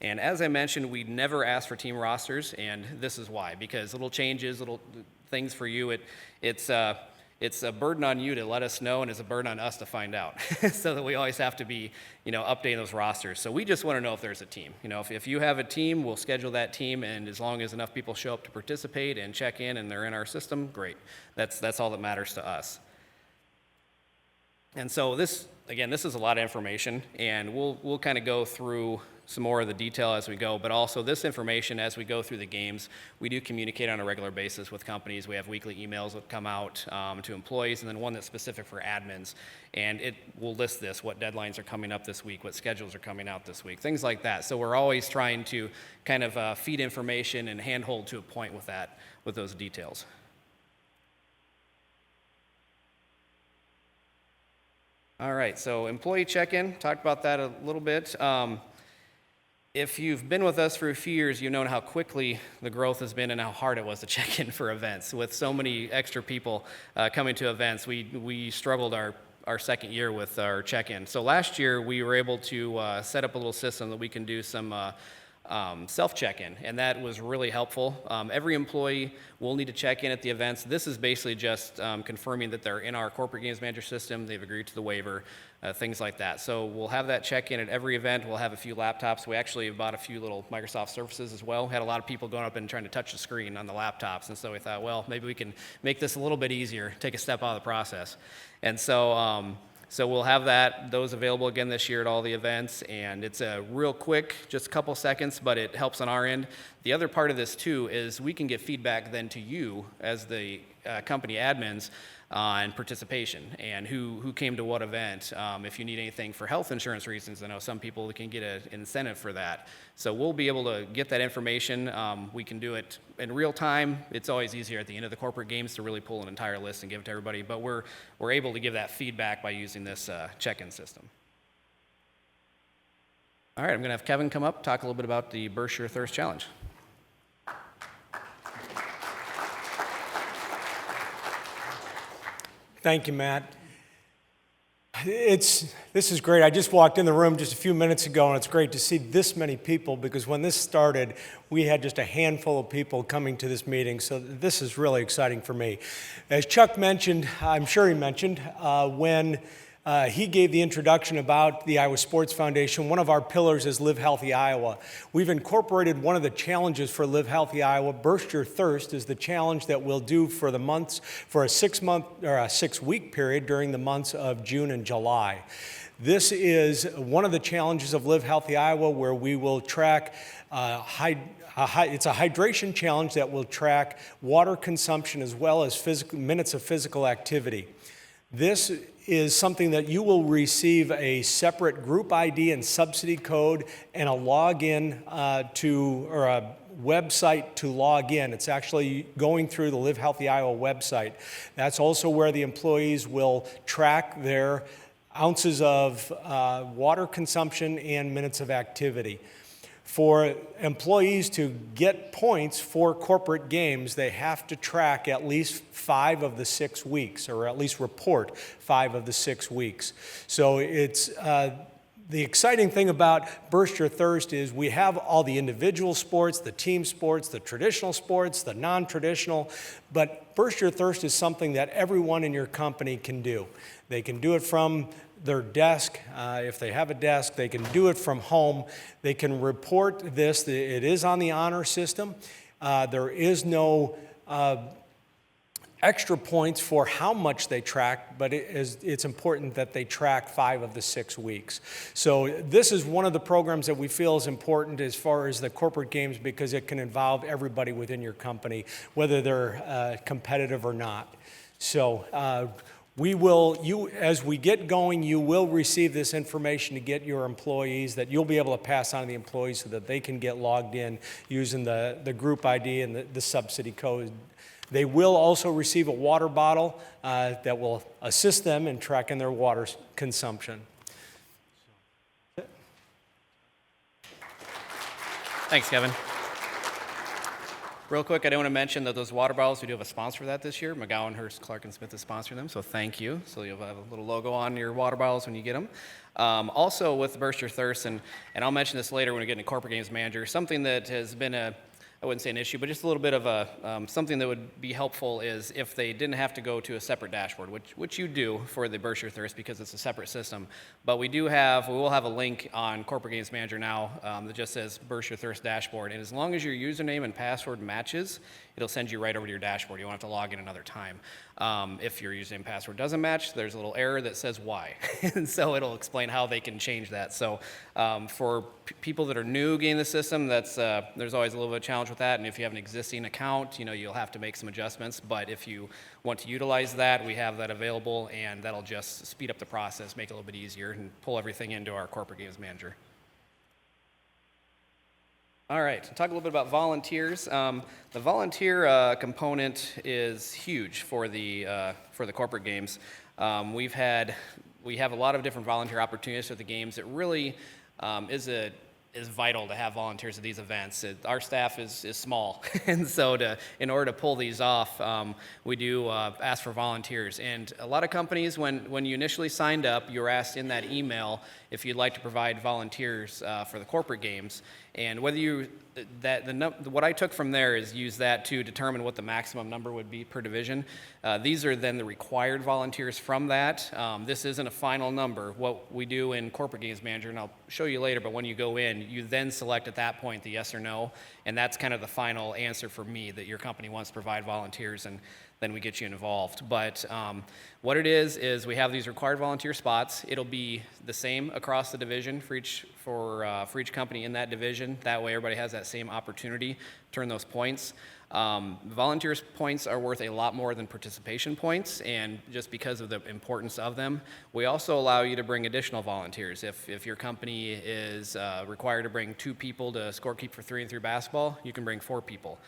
And as I mentioned, we never ask for team rosters, and this is why. Because little changes, little things for you, it's a burden on you to let us know, and it's a burden on us to find out. So that we always have to be, updating those rosters. So we just want to know if there's a team. If you have a team, we'll schedule that team, and as long as enough people show up to participate and check in and they're in our system, great. That's all that matters to us. And so this is a lot of information, and we'll kind of go through some more of the detail as we go, but also this information as we go through the games, we do communicate on a regular basis with companies. We have weekly emails that come out to employees, and then one that's specific for admins, and it will list this, what deadlines are coming up this week, what schedules are coming out this week, things like that. So we're always trying to kind of feed information and handhold to a point with those details. All right, so employee check-in, talked about that a little bit. If you've been with us for a few years, you've known how quickly the growth has been and how hard it was to check in for events. With so many extra people coming to events, we struggled our our second year with our check-in. So last year, we were able to set up a little system that we can do some self-check-in, and that was really helpful. Every employee will need to check in at the events. This is basically just confirming that they're in our corporate games manager system, they've agreed to the waiver, things like that. So we'll have that check-in at every event. We'll have a few laptops. We actually bought a few little Microsoft Surfaces as well. Had a lot of people going up and trying to touch the screen on the laptops, and so we thought, well, maybe we can make this a little bit easier, take a step out of the process. And so we'll have those available again this year at all the events, and it's a real quick, just a couple seconds, but it helps on our end. The other part of this too is we can get feedback then to you as the company admins on participation and who came to what event. If you need anything for health insurance reasons, I know some people can get an incentive for that. So we'll be able to get that information. We can do it in real time. It's always easier at the end of the corporate games to really pull an entire list and give it to everybody, but we're able to give that feedback by using this check-in system. All right, I'm gonna have Kevin come up, talk a little bit about the Burst Your Thirst Challenge. Thank you, Matt. This is great. I just walked in the room just a few minutes ago, and it's great to see this many people because when this started, we had just a handful of people coming to this meeting, so this is really exciting for me. As Chuck mentioned, I'm sure he mentioned, when he gave the introduction about the Iowa Sports Foundation, one of our pillars is Live Healthy Iowa. We've incorporated one of the challenges for Live Healthy Iowa. Burst Your Thirst is the challenge that we'll do for the months, for a 6-week period during the months of June and July. This is one of the challenges of Live Healthy Iowa where we will track it's a hydration challenge that will track water consumption as well as minutes of physical activity. This is something that you will receive a separate group ID and subsidy code and a login or a website to log in. It's actually going through the Live Healthy Iowa website. That's also where the employees will track their ounces of water consumption and minutes of activity. For employees to get points for corporate games, they have to track at least 5 of the 6 weeks, or at least report 5 of the 6 weeks. So it's the exciting thing about Burst Your Thirst is we have all the individual sports, the team sports, the traditional sports, the non-traditional, but Burst Your Thirst is something that everyone in your company can do. They can do it from their desk. If they have a desk, they can do it from home. They can report this. It is on the honor system. There is no extra points for how much they track, but it's important that they track 5 of the 6 weeks. So this is one of the programs that we feel is important as far as the corporate games because it can involve everybody within your company, whether they're competitive or not. So as we get going, you will receive this information to get your employees that you'll be able to pass on to the employees so that they can get logged in using the group ID and the subsidy code. They will also receive a water bottle that will assist them in tracking their water consumption. Thanks, Kevin. Real quick, I do want to mention that those water bottles, we do have a sponsor for that this year. McGowan, Hearst, Clark & Smith is sponsoring them, so thank you. So you'll have a little logo on your water bottles when you get them. Also with Burst Your Thirst, and I'll mention this later when we get into Corporate Games Manager, something that has been I wouldn't say an issue, but just a little bit of something that would be helpful is if they didn't have to go to a separate dashboard, which you do for the Burst Your Thirst because it's a separate system. But we will have a link on Corporate Games Manager now that just says Burst Your Thirst dashboard. And as long as your username and password matches, it'll send you right over to your dashboard. You won't have to log in another time. If your username and password doesn't match, there's a little error that says why. And so it'll explain how they can change that. So for people that are new getting the system, there's always a little bit of challenge with that. And if you have an existing account, you'll have to make some adjustments. But if you want to utilize that, we have that available, and that'll just speed up the process, make it a little bit easier, and pull everything into our Corporate Games Manager. All right, talk a little bit about volunteers. The volunteer component is huge for the corporate games. We have a lot of different volunteer opportunities for the games. It really is is vital to have volunteers at these events. Our staff is small, and so in order to pull these off, we do ask for volunteers. And a lot of companies, when you initially signed up, you were asked in that email if you'd like to provide volunteers for the corporate games. And whether you what I took from there is use that to determine what the maximum number would be per division. These are then the required volunteers from that. This isn't a final number. What we do in Corporate Games Manager, and I'll show you later, but when you go in, you then select at that point the yes or no, and that's kind of the final answer for me that your company wants to provide volunteers, and then we get you involved. But what it is we have these required volunteer spots. It'll be the same across the division for each company in that division. That way everybody has that same opportunity to turn those points. Volunteers points are worth a lot more than participation points, and just because of the importance of them, we also allow you to bring additional volunteers. If your company is required to bring 2 people to scorekeep for 3-on-3 basketball, you can bring 4 people.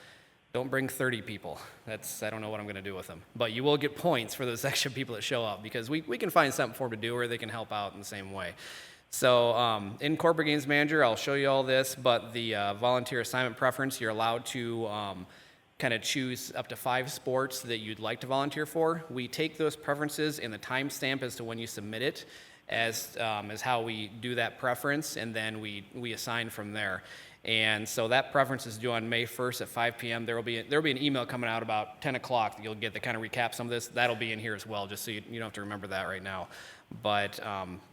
Don't bring 30 people. I don't know what I'm going to do with them. But you will get points for those extra people that show up, because we can find something for them to do, or they can help out in the same way. So in Corporate Games Manager, I'll show you all this, but the volunteer assignment preference, you're allowed to kind of choose up to 5 sports that you'd like to volunteer for. We take those preferences and the timestamp as to when you submit it as how we do that preference, and then we assign from there. And so that preference is due on May 1st at 5 p.m. There'll be an email coming out about 10 o'clock that you'll get that kind of recap some of this. That'll be in here as well, just so you don't have to remember that right now. But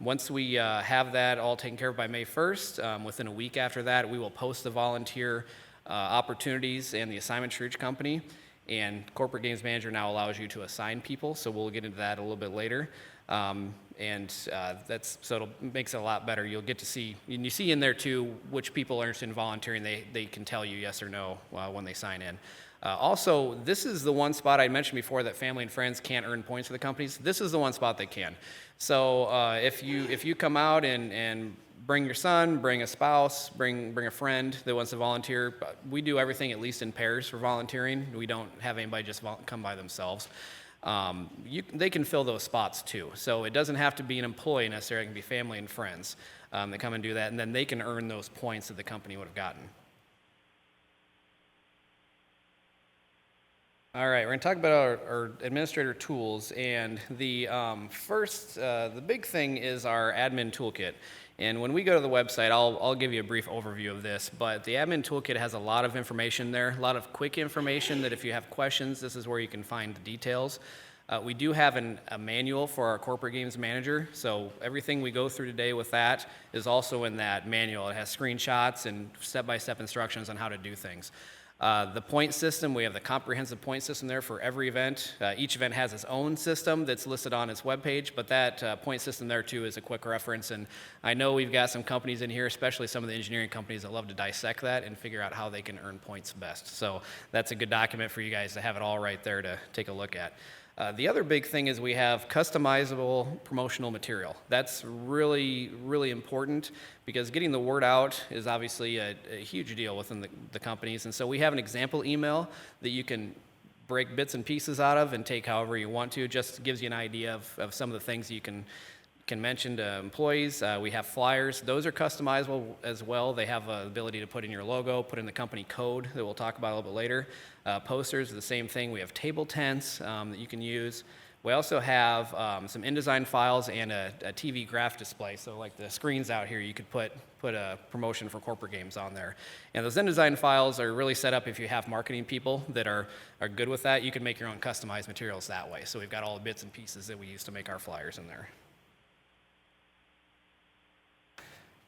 once we have that all taken care of by May 1st, within a week after that, we will post the volunteer opportunities and the assignments for each company. And Corporate Games Manager now allows you to assign people, so we'll get into that a little bit later. So it makes it a lot better. You'll get to see, and you see in there too, which people are interested in volunteering. They can tell you yes or no when they sign in. Also, this is the one spot I mentioned before that family and friends can't earn points for the companies. This is the one spot they can. So if you come out and bring your son, bring a spouse, bring a friend that wants to volunteer, we do everything at least in pairs for volunteering. We don't have anybody just come by themselves. They can fill those spots too. So it doesn't have to be an employee necessarily. It can be family and friends that come and do that, and then they can earn those points that the company would have gotten. All right, we're going to talk about our administrator tools, and the big thing is our admin toolkit. And when we go to the website, I'll give you a brief overview of this, but the admin toolkit has a lot of information there, a lot of quick information that if you have questions, this is where you can find the details. We do have a manual for our Corporate Games Manager, so everything we go through today with that is also in that manual. It has screenshots and step-by-step instructions on how to do things. The point system, we have the comprehensive point system there for every event. Each event has its own system that's listed on its webpage, but that point system there too is a quick reference. And I know we've got some companies in here, especially some of the engineering companies, that love to dissect that and figure out how they can earn points best. So that's a good document for you guys to have it all right there to take a look at. The other big thing is we have customizable promotional material. That's really, really important because getting the word out is obviously a huge deal within the companies. And so we have an example email that you can break bits and pieces out of and take however you want to. It just gives you an idea of some of the things you can mention to employees. We have flyers. Those are customizable as well. They have the ability to put in your logo, put in the company code that we'll talk about a little bit later. Posters are the same thing. We have table tents that you can use. We also have some InDesign files and a TV graph display. So like the screens out here, you could put a promotion for corporate games on there. And those InDesign files are really set up if you have marketing people that are good with that. You can make your own customized materials that way. So we've got all the bits and pieces that we use to make our flyers in there.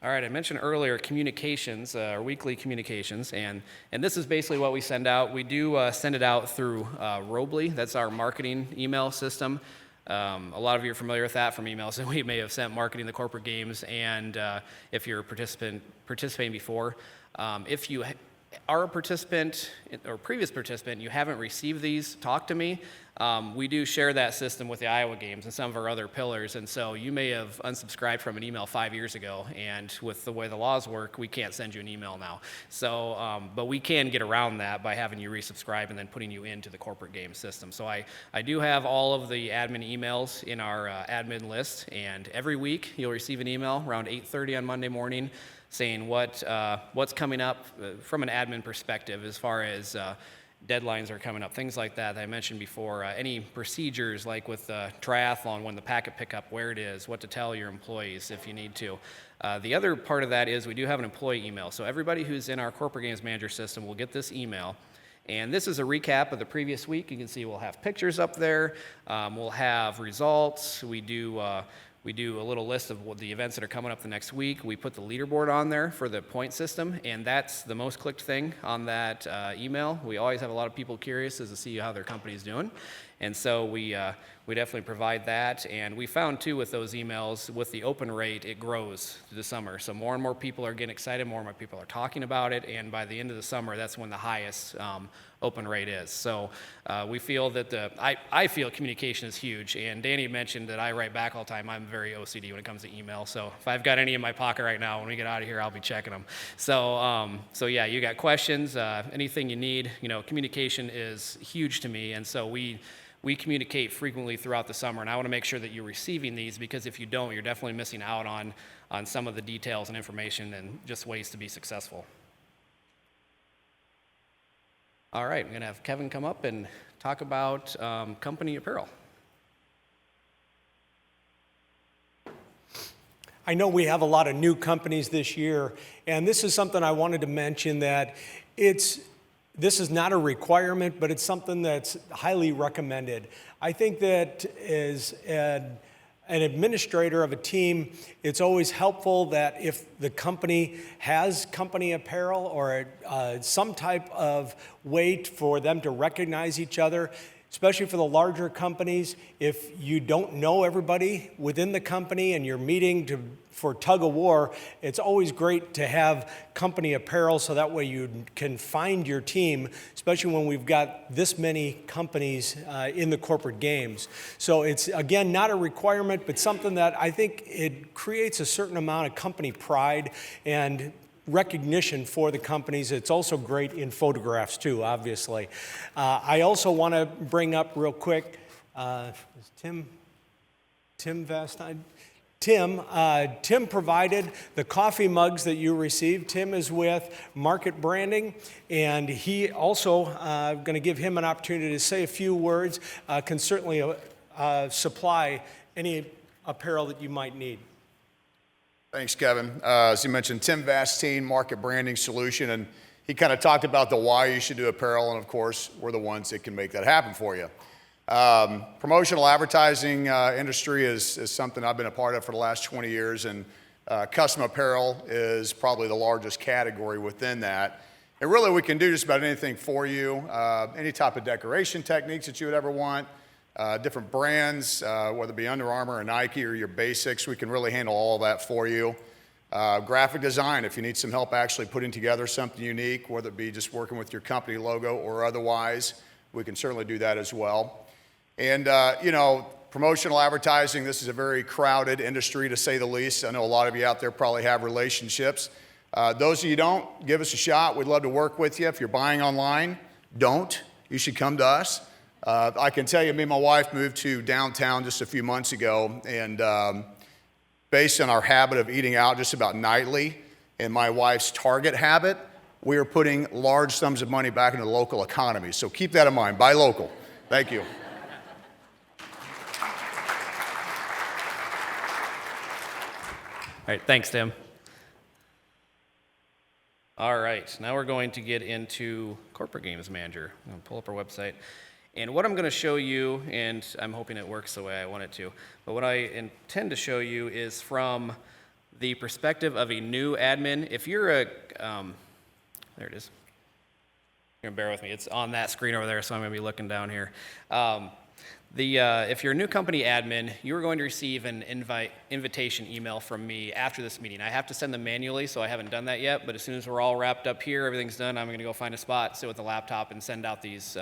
All right, I mentioned earlier communications, our weekly communications, and this is basically what we send out. We do send it out through Robly. That's our marketing email system. A lot of you are familiar with that from emails that we may have sent marketing the corporate games, and if you're participating before. If you are a participant or previous participant, you haven't received these, talk to me. We do share that system with the Iowa games and some of our other pillars, and so you may have unsubscribed from an email 5 years ago, and with the way the laws work, we can't send you an email now. So, but we can get around that by having you resubscribe and then putting you into the corporate game system. So I do have all of the admin emails in our admin list, and every week you'll receive an email around 8:30 on Monday morning saying what's coming up from an admin perspective as far as deadlines are coming up, things like that I mentioned before. Any procedures like with triathlon, when the packet pickup, where it is, what to tell your employees if you need to. The other part of that is we do have an employee email. So everybody who's in our corporate games manager system will get this email. And this is a recap of the previous week. You can see we'll have pictures up there. We'll have results. We do a little list of what the events that are coming up the next week. We put the leaderboard on there for the point system, and that's the most clicked thing on that email. We always have a lot of people curious as to see how their company's doing, and so we definitely provide that. And we found too with those emails, with the open rate, it grows through the summer. So more and more people are getting excited, more and more people are talking about it, and by the end of the summer, that's when the highest open rate is. So we feel that I feel communication is huge, and Danny mentioned that I write back all the time. I'm very OCD when it comes to email, so if I've got any in my pocket right now, when we get out of here, I'll be checking them. So yeah, you got questions, anything you need, communication is huge to me, and so we communicate frequently throughout the summer, and I want to make sure that you're receiving these, because if you don't, you're definitely missing out on some of the details and information and just ways to be successful. All right, I'm going to have Kevin come up and talk about company apparel. I know we have a lot of new companies this year, and this is something I wanted to mention, that this is not a requirement, but it's something that's highly recommended. I think that as an administrator of a team, it's always helpful that if the company has company apparel or some type of way for them to recognize each other, especially for the larger companies. If you don't know everybody within the company and you're meeting for tug of war, it's always great to have company apparel so that way you can find your team, especially when we've got this many companies in the corporate games. So it's, again, not a requirement, but something that I think it creates a certain amount of company pride and recognition for the companies. It's also great in photographs too, obviously. I also want to bring up real quick, is Tim Vastine? Tim provided the coffee mugs that you received. Tim is with Market Branding, and he also going to give him an opportunity to say a few words, can certainly supply any apparel that you might need. Thanks, Kevin. As you mentioned, Tim Vastine, Market Branding Solution, and he kind of talked about the why you should do apparel, and of course, we're the ones that can make that happen for you. Promotional advertising industry is something I've been a part of for the last 20 years, and custom apparel is probably the largest category within that. And really, we can do just about anything for you, any type of decoration techniques that you would ever want. Different brands, whether it be Under Armour or Nike or your basics, we can really handle all of that for you. Graphic design, if you need some help actually putting together something unique, whether it be just working with your company logo or otherwise, we can certainly do that as well. And, promotional advertising, this is a very crowded industry to say the least. I know a lot of you out there probably have relationships. Those of you who don't, give us a shot. We'd love to work with you. If you're buying online, don't. You should come to us. I can tell you, me and my wife moved to downtown just a few months ago, and based on our habit of eating out just about nightly and my wife's Target habit, we are putting large sums of money back into the local economy. So keep that in mind. Buy local. Thank you. All right, thanks, Tim. All right, now we're going to get into Corporate Games Manager. I'm going to pull up our website. And what I'm going to show you, and I'm hoping it works the way I want it to, but what I intend to show you is from the perspective of a new admin. If you're there it is. You're going to bear with me. It's on that screen over there, so I'm going to be looking down here. If you're a new company admin, you are going to receive an invitation email from me after this meeting. I have to send them manually, so I haven't done that yet, but as soon as we're all wrapped up here, everything's done, I'm gonna go find a spot, sit with the laptop, and send out these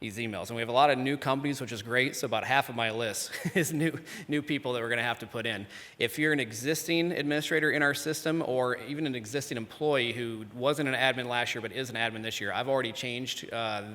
emails. And we have a lot of new companies, which is great, so about half of my list is new people that we're gonna have to put in. If you're an existing administrator in our system, or even an existing employee who wasn't an admin last year but is an admin this year, I've already changed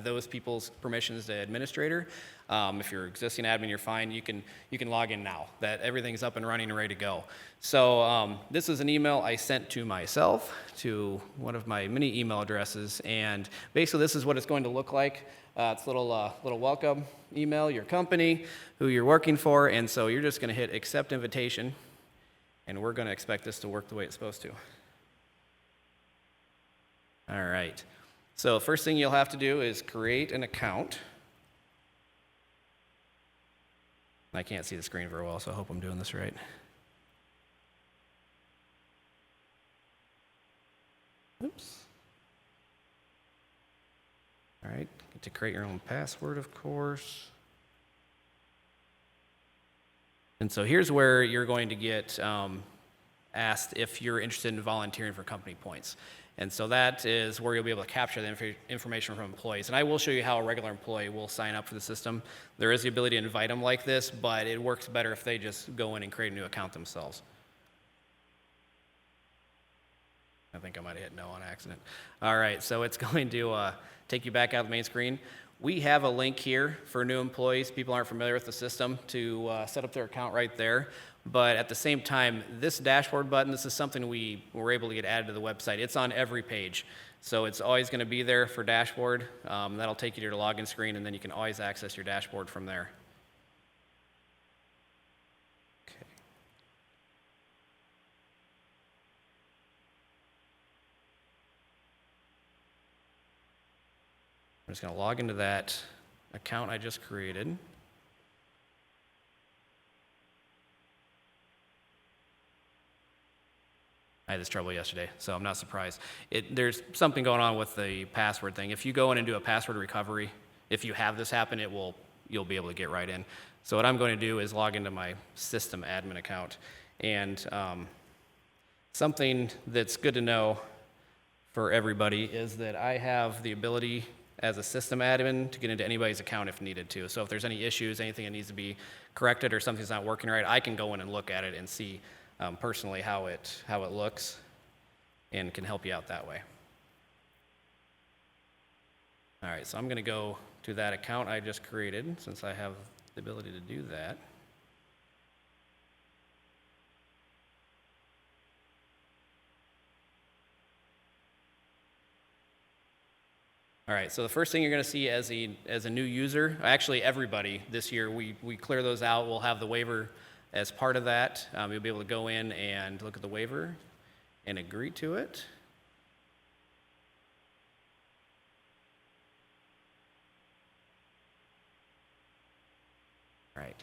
those people's permissions to administrator. If you're existing admin, you're fine. You can log in now. That everything's up and running and ready to go. So this is an email I sent to myself, to one of my many email addresses, and basically this is what it's going to look like. It's a little welcome email, your company, who you're working for, and so you're just going to hit accept invitation, and we're going to expect this to work the way it's supposed to. All right. So first thing you'll have to do is create an account. I can't see the screen very well, so I hope I'm doing this right. Oops. All right, get to create your own password, of course. And so here's where you're going to get asked if you're interested in volunteering for company points. And so that is where you'll be able to capture the information from employees. And I will show you how a regular employee will sign up for the system. There is the ability to invite them like this, but it works better if they just go in and create a new account themselves. I think I might have hit no on accident. All right, so it's going to take you back out of the main screen. We have a link here for new employees. People aren't familiar with the system to set up their account right there. But at the same time, this dashboard button, this is something we were able to get added to the website. It's on every page. So it's always going to be there for dashboard. That'll take you to your login screen, and then you can always access your dashboard from there. Okay. I'm just going to log into that account I just created. I had this trouble yesterday, so I'm not surprised. There's something going on with the password thing. If you go in and do a password recovery, if you have this happen, you'll be able to get right in. So what I'm going to do is log into my system admin account. And something that's good to know for everybody is that I have the ability as a system admin to get into anybody's account if needed to. So if there's any issues, anything that needs to be corrected or something's not working right, I can go in and look at it and see personally how it looks, and can help you out that way. All right, so I'm going to go to that account I just created since I have the ability to do that. All right, so the first thing you're going to see as a new user, actually everybody this year, we clear those out. We'll have the waiver as part of that. You'll be able to go in and look at the waiver and agree to it. All right.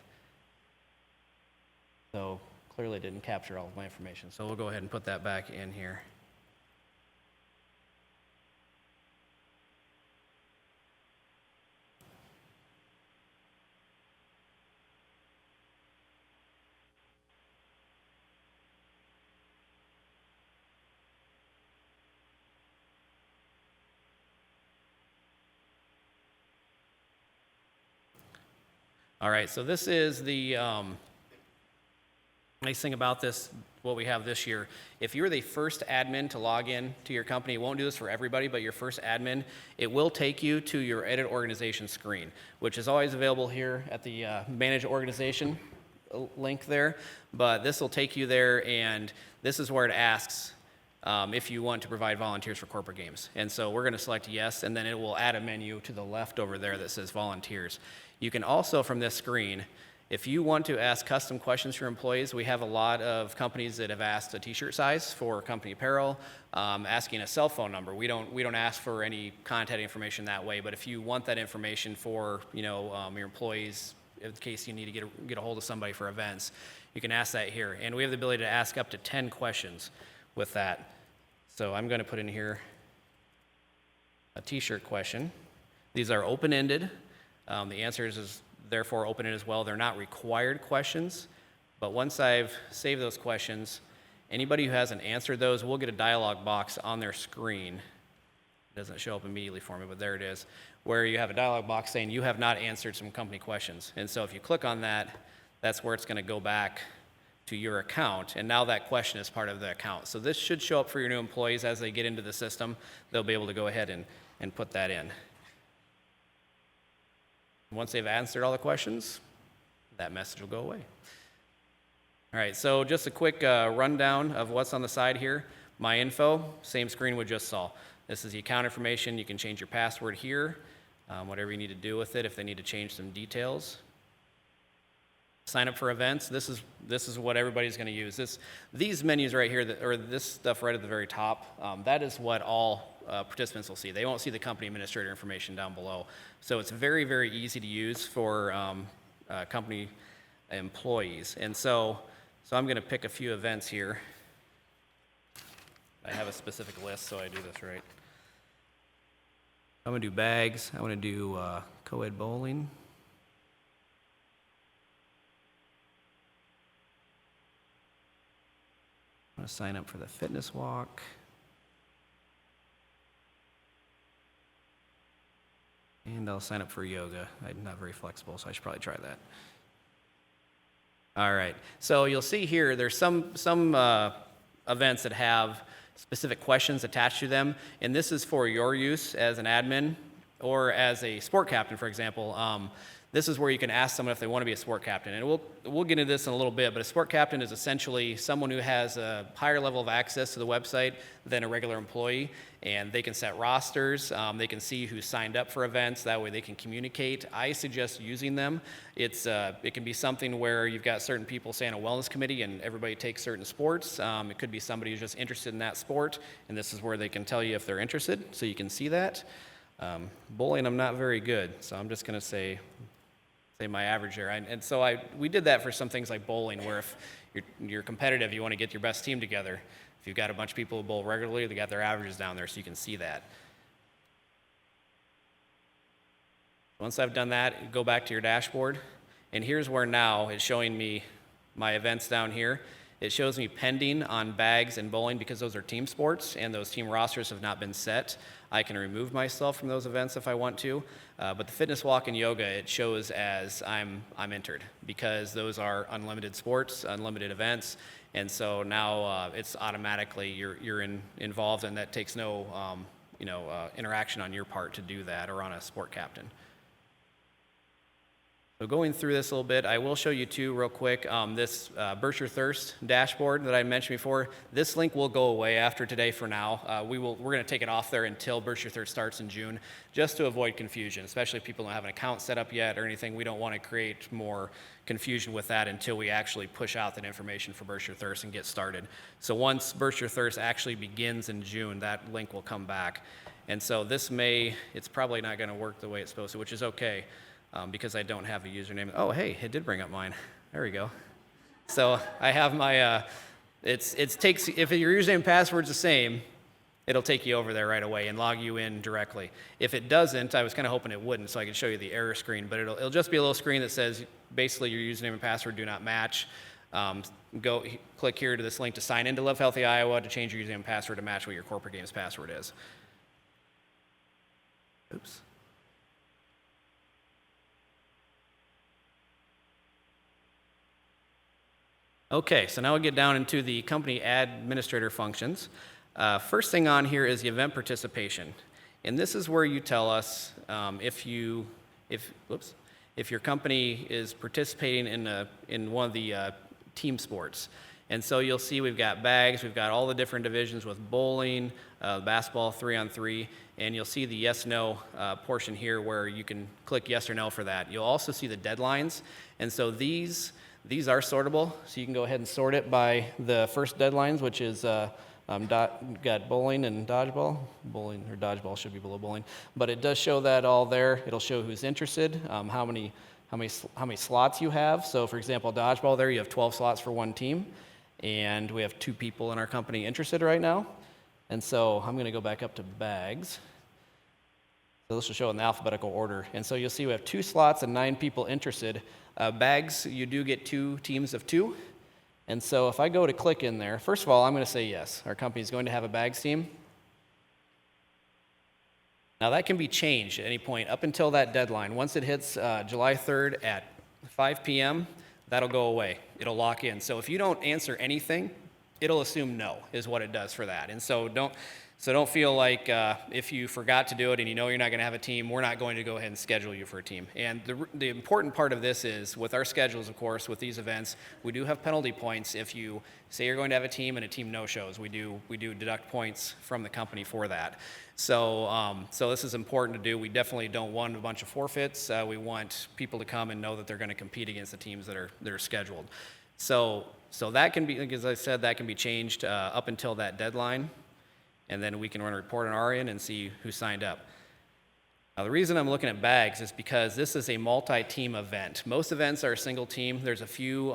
So clearly didn't capture all of my information, so we'll go ahead and put that back in here. All right, so this is the nice thing about this, what we have this year. If you're the first admin to log in to your company, it won't do this for everybody, but your first admin, it will take you to your edit organization screen, which is always available here at the manage organization link there. But this will take you there, and this is where it asks if you want to provide volunteers for corporate games. And so we're going to select yes, and then it will add a menu to the left over there that says volunteers. You can also, from this screen, if you want to ask custom questions for employees, we have a lot of companies that have asked a t-shirt size for company apparel, asking a cell phone number. We don't ask for any contact information that way, but if you want that information for your employees, in case you need to get a hold of somebody for events, you can ask that here. And we have the ability to ask up to 10 questions with that. So I'm going to put in here a t-shirt question. These are open-ended. The answers is therefore open it as well. They're not required questions, but once I've saved those questions, anybody who hasn't answered those will get a dialog box on their screen. It doesn't show up immediately for me, but there it is, where you have a dialog box saying you have not answered some company questions. And so if you click on that, that's where it's going to go back to your account, and now that question is part of the account. So this should show up for your new employees as they get into the system. They'll be able to go ahead and put that in. Once they've answered all the questions, that message will go away. All right, so just a quick rundown of what's on the side here. My info, same screen we just saw. This is the account information. You can change your password here, whatever you need to do with it if they need to change some details. Sign up for events. This is what everybody's going to use. These menus right here, or this stuff right at the very top, that is what all participants will see. They won't see the company administrator information down below. So it's very, very easy to use for company employees. And so I'm going to pick a few events here. I have a specific list, so I do this right. I'm going to do bags. I want to do co-ed bowling. I'm going to sign up for the fitness walk. And I'll sign up for yoga. I'm not very flexible, so I should probably try that. All right, so you'll see here there's some events that have specific questions attached to them, and this is for your use as an admin or as a sport captain, for example. This is where you can ask someone if they want to be a sport captain. And we'll get into this in a little bit, but a sport captain is essentially someone who has a higher level of access to the website than a regular employee, and they can set rosters, they can see who signed up for events, that way they can communicate. I suggest using them. It can be something where you've got certain people, say, on a wellness committee, and everybody takes certain sports. It could be somebody who's just interested in that sport, and this is where they can tell you if they're interested, so you can see that. Bowling, I'm not very good, so I'm just going to say my average there. And so we did that for some things like bowling, where if you're competitive, you want to get your best team together. If you've got a bunch of people who bowl regularly, they got their averages down there, so you can see that. Once I've done that, go back to your dashboard, and here's where now it's showing me my events down here. It shows me pending on bags and bowling because those are team sports and those team rosters have not been set. I can remove myself from those events if I want to, but the fitness walk and yoga, it shows as I'm entered because those are unlimited sports, unlimited events, and so now it's automatically you're involved, and that takes no interaction on your part to do that or on a sport captain. So going through this a little bit, I will show you too real quick, this Berkshire Thirst dashboard that I mentioned before. This link will go away after today for now. We're going to take it off there until Berkshire Thirst starts in June, just to avoid confusion, especially if people don't have an account set up yet or anything. We don't want to create more confusion with that until we actually push out that information for Berkshire Thirst and get started. So once Berkshire Thirst actually begins in June, that link will come back. And so it's probably not going to work the way it's supposed to, which is okay. Because I don't have a username. Oh, hey, it did bring up mine. There we go. So I have my, if your username and password's the same, it'll take you over there right away and log you in directly. If it doesn't, I was kind of hoping it wouldn't so I could show you the error screen, but it'll just be a little screen that says basically your username and password do not match. Click here to this link to sign into Live Healthy Iowa to change your username and password to match what your corporate games password is. Oops. Okay, so now we get down into the company administrator functions. First thing on here is the event participation. And this is where you tell us if your company is participating in one of the team sports. And so you'll see we've got bags, we've got all the different divisions with bowling, basketball 3-on-3, and you'll see the yes/no portion here where you can click yes or no for that. You'll also see the deadlines, and so these are sortable, so you can go ahead and sort it by the first deadlines, which is got bowling and dodgeball. Bowling or dodgeball should be below bowling, but it does show that all there. It'll show who's interested, how many slots you have. So, for example, dodgeball there, you have 12 slots for one team, and we have 2 people in our company interested right now. And so I'm going to go back up to bags. So this will show in the alphabetical order. And so you'll see we have 2 slots and 9 people interested. Bags, you do get 2 teams of 2. And so if I go to click in there, first of all, I'm going to say yes. Our company is going to have a bags team. Now that can be changed at any point up until that deadline. Once it hits July 3rd at 5 p.m., that'll go away. It'll lock in. So if you don't answer anything, it'll assume no is what it does for that. And so don't feel like if you forgot to do it and you know you're not going to have a team, we're not going to go ahead and schedule you for a team. And the important part of this is with our schedules, of course, with these events, we do have penalty points. If you say you're going to have a team and a team no-shows, we do deduct points from the company for that. So this is important to do. We definitely don't want a bunch of forfeits. We want people to come and know that they're going to compete against the teams that are scheduled. So that can be, as I said, that can be changed up until that deadline, and then we can run a report on our end and see who signed up. Now, the reason I'm looking at bags is because this is a multi-team event. Most events are a single team. There's a few,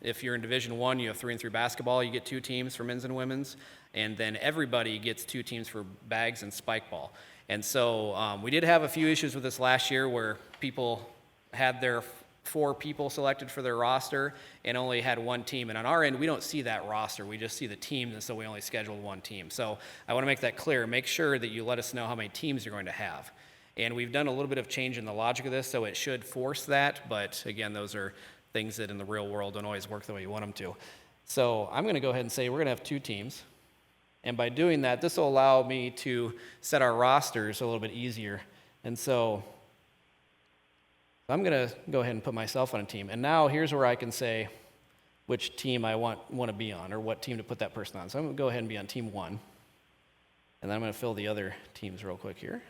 if you're in Division I, you have 3-on-3 basketball, you get 2 teams for men's and women's, and then everybody gets 2 teams for bags and spike ball. And so we did have a few issues with this last year where people had their 4 people selected for their roster and only had 1 team. And on our end, we don't see that roster. We just see the teams, and so we only scheduled 1 team. So I want to make that clear. Make sure that you let us know how many teams you're going to have. And we've done a little bit of change in the logic of this, so it should force that. But again, those are things that in the real world don't always work the way you want them to. So I'm going to go ahead and say we're going to have 2 teams. And by doing that, this will allow me to set our rosters a little bit easier. And so I'm going to go ahead and put myself on a team. And now here's where I can say which team I want to be on or what team to put that person on. So I'm going to go ahead and be on team 1. And then I'm going to fill the other teams real quick here.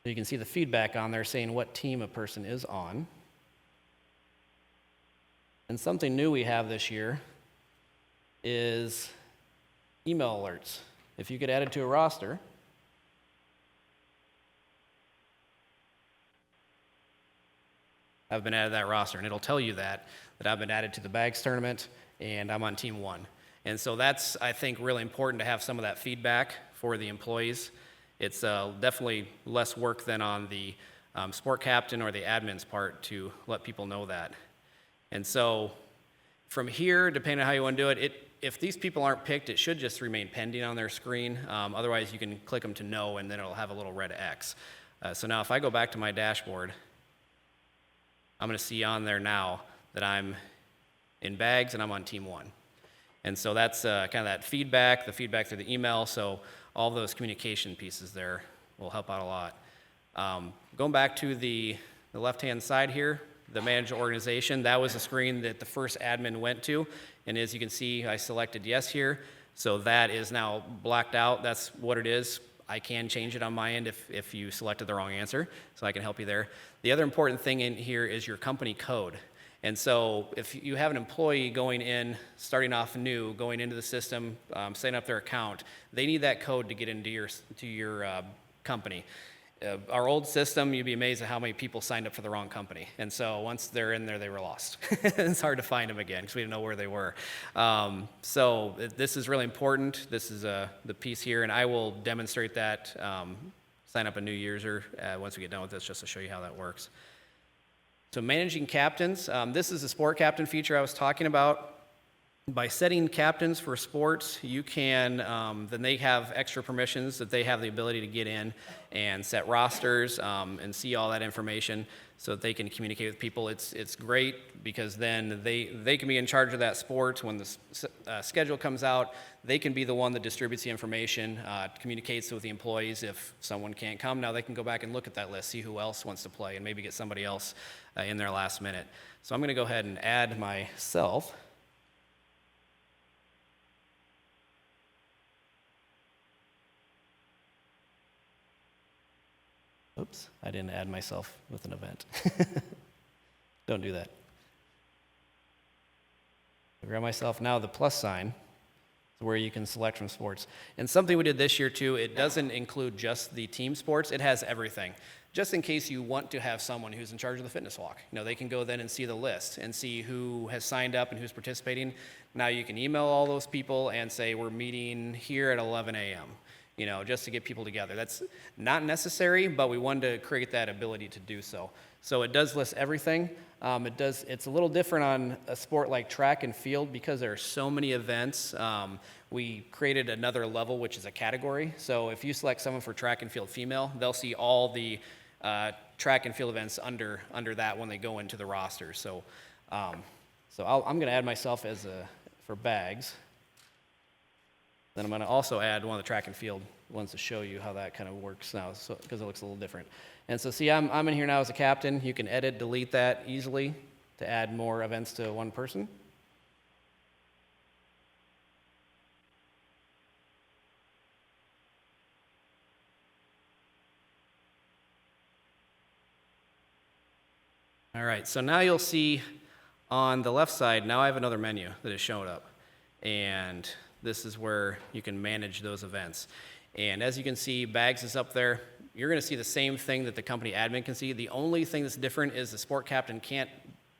So you can see the feedback on there saying what team a person is on. And something new we have this year is email alerts. If you get added to a roster, I've been added to that roster, and it'll tell you that I've been added to the bags tournament and I'm on team 1. And so that's, I think, really important to have some of that feedback for the employees. It's definitely less work than on the sport captain or the admin's part to let people know that. And so from here, depending on how you want to do it, if these people aren't picked, it should just remain pending on their screen. Otherwise, you can click them to no, and then it'll have a little red X. So now if I go back to my dashboard, I'm going to see on there now that I'm in bags and I'm on team 1. And so that's kind of that feedback, the feedback through the email. So all those communication pieces there will help out a lot. Going back to the left-hand side here, the manage organization, that was a screen that the first admin went to. And as you can see, I selected yes here. So that is now blacked out. That's what it is. I can change it on my end if you selected the wrong answer, so I can help you there. The other important thing in here is your company code. And so if you have an employee going in, starting off new, going into the system, setting up their account, they need that code to get into your company. Our old system, you'd be amazed at how many people signed up for the wrong company. And so once they're in there, they were lost. It's hard to find them again because we didn't know where they were. So this is really important. This is the piece here, and I will demonstrate that, sign up a new user once we get done with this just to show you how that works. So managing captains, this is the sport captain feature I was talking about. By setting captains for sports, you can, then they have extra permissions that they have the ability to get in and set rosters and see all that information so that they can communicate with people. It's great because then they can be in charge of that sport. When the schedule comes out, they can be the one that distributes the information, communicates with the employees. If someone can't come, now they can go back and look at that list, see who else wants to play, and maybe get somebody else in there last minute. So I'm going to go ahead and add myself. Oops, I didn't add myself with an event. Don't do that. I grab myself now the plus sign. where you can select from sports. And something we did this year too, it doesn't include just the team sports, it has everything. Just in case you want to have someone who's in charge of the fitness walk. They can go then and see the list and see who has signed up and who's participating. Now you can email all those people and say, we're meeting here at 11 a.m., just to get people together. That's not necessary, but we wanted to create that ability to do so. So it does list everything. It's a little different on a sport like track and field because there are so many events. We created another level, which is a category. So if you select someone for track and field female, they'll see all the track and field events under that when they go into the roster. So, I'm going to add myself for bags. Then I'm going to also add one of the track and field ones to show you how that kind of works now, because it looks a little different. And so see, I'm in here now as a captain. You can edit, delete that easily to add more events to one person. All right, so now you'll see on the left side, now I have another menu that is showing up. And this is where you can manage those events. And as you can see, bags is up there. You're going to see the same thing that the company admin can see. The only thing that's different is the sport captain can't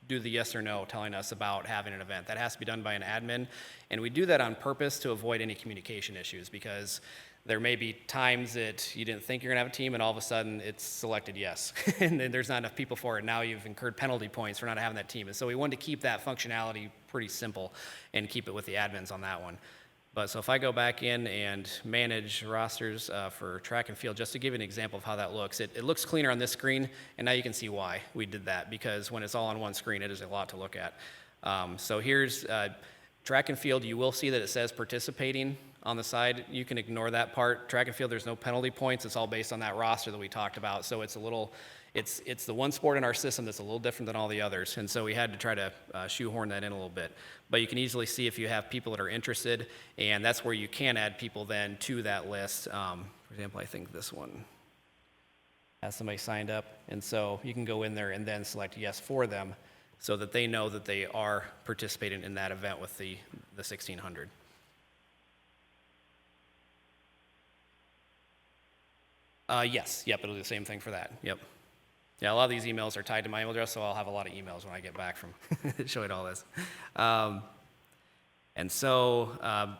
do the yes or no telling us about having an event. That has to be done by an admin. And we do that on purpose to avoid any communication issues, because there may be times that you didn't think you're going to have a team and all of a sudden it's selected yes. And then there's not enough people for it. Now you've incurred penalty points for not having that team. And so we wanted to keep that functionality pretty simple and keep it with the admins on that one. But so if I go back in and manage rosters for track and field, just to give you an example of how that looks, it looks cleaner on this screen, and now you can see why we did that, because when it's all on one screen, it is a lot to look at. So here's track and field. You will see that it says participating on the side. You can ignore that part. Track and field, there's no penalty points. It's all based on that roster that we talked about. So it's it's the one sport in our system that's a little different than all the others, and so we had to try to shoehorn that in a little bit. But you can easily see if you have people that are interested, and that's where you can add people then to that list. For example, I think this one has somebody signed up, and so you can go in there and then select yes for them so that they know that they are participating in that event with the 1600. Yes, yep, it'll do the same thing for that, yep. Yeah, a lot of these emails are tied to my email address, so I'll have a lot of emails when I get back from showing all this. And so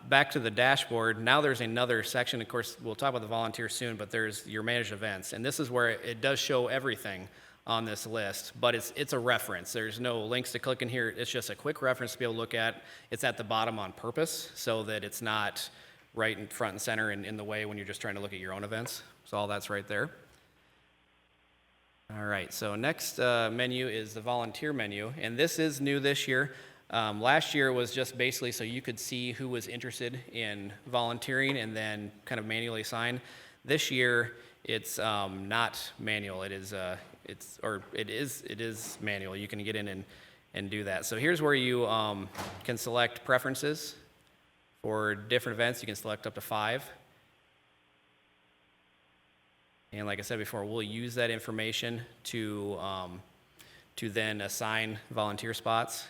back to the dashboard, now there's another section. Of course, we'll talk about the volunteers soon, but there's your managed events. And this is where it does show everything on this list, but it's a reference. There's no links to click in here. It's just a quick reference to be able to look at. It's at the bottom on purpose so that it's not right in front and center and in the way when you're just trying to look at your own events. So all that's right there. All right, so next menu is the volunteer menu, and this is new this year. Last year was just basically so you could see who was interested in volunteering and then kind of manually assign. This year, it's not manual. It is manual. You can get in and do that. So here's where you can select preferences for different events. You can select up to 5. And like I said before, we'll use that information to then assign volunteer spots.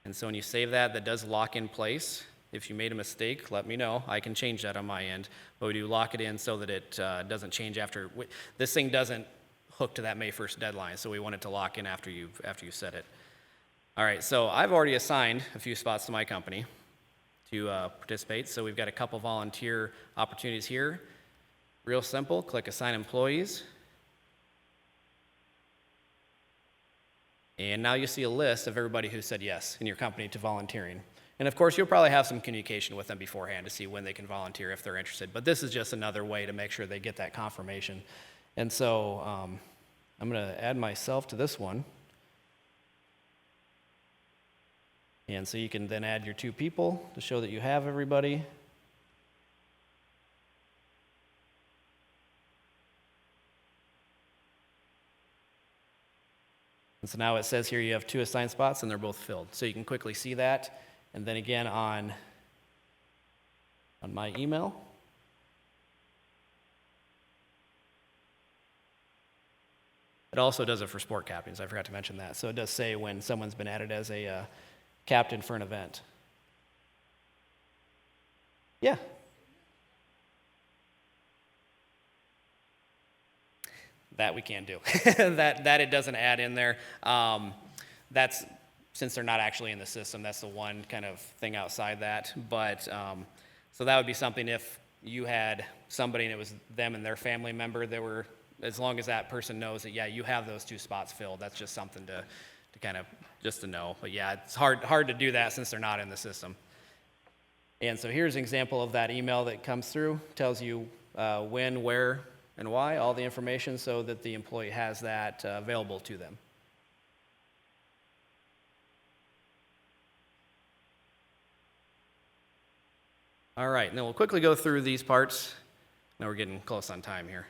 And so when you save that, that does lock in place. If you made a mistake, let me know. I can change that on my end. But we do lock it in so that it doesn't change after. This thing doesn't hook to that May 1st deadline, so we want it to lock in after you set it. All right, so I've already assigned a few spots to my company to participate. So we've got a couple volunteer opportunities here. Real simple, click Assign Employees. And now you see a list of everybody who said yes in your company to volunteering. And of course, you'll probably have some communication with them beforehand to see when they can volunteer if they're interested. But this is just another way to make sure they get that confirmation. And so I'm going to add myself to this one. And so you can then add your 2 people to show that you have everybody. And so now it says here you have 2 assigned spots and they're both filled. So you can quickly see that. And then again on my email. It also does it for sport captains. I forgot to mention that. So it does say when someone's been added as a captain for an event. Yeah. That we can't do. that it doesn't add in there. That's, since they're not actually in the system, that's the one kind of thing outside that. But, so that would be something if you had somebody and it was them and their family member that were, as long as that person knows that, yeah, you have those 2 spots filled, that's just something to kind of, just to know. But yeah, it's hard to do that since they're not in the system. And so here's an example of that email that comes through, tells you when, where, and why, all the information, so that the employee has that available to them. All right, and then we'll quickly go through these parts. Now we're getting close on time here.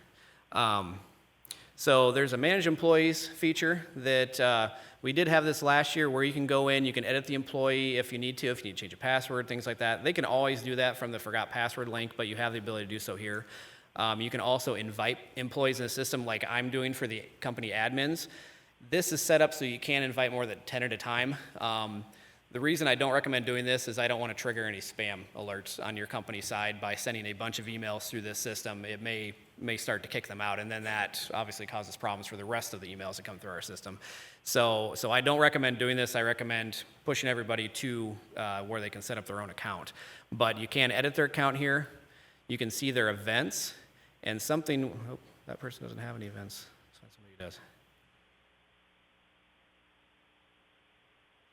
So there's a manage employees feature that we did have this last year, where you can go in, you can edit the employee if you need to change a password, things like that. They can always do that from the forgot password link, but you have the ability to do so here. You can also invite employees in the system like I'm doing for the company admins. This is set up so you can invite more than 10 at a time. The reason I don't recommend doing this is I don't want to trigger any spam alerts on your company side by sending a bunch of emails through this system. It may start to kick them out, and then that obviously causes problems for the rest of the emails that come through our system. So I don't recommend doing this. I recommend pushing everybody to where they can set up their own account. But you can edit their account here. You can see their events, and something, oh, that person doesn't have any events, so somebody does.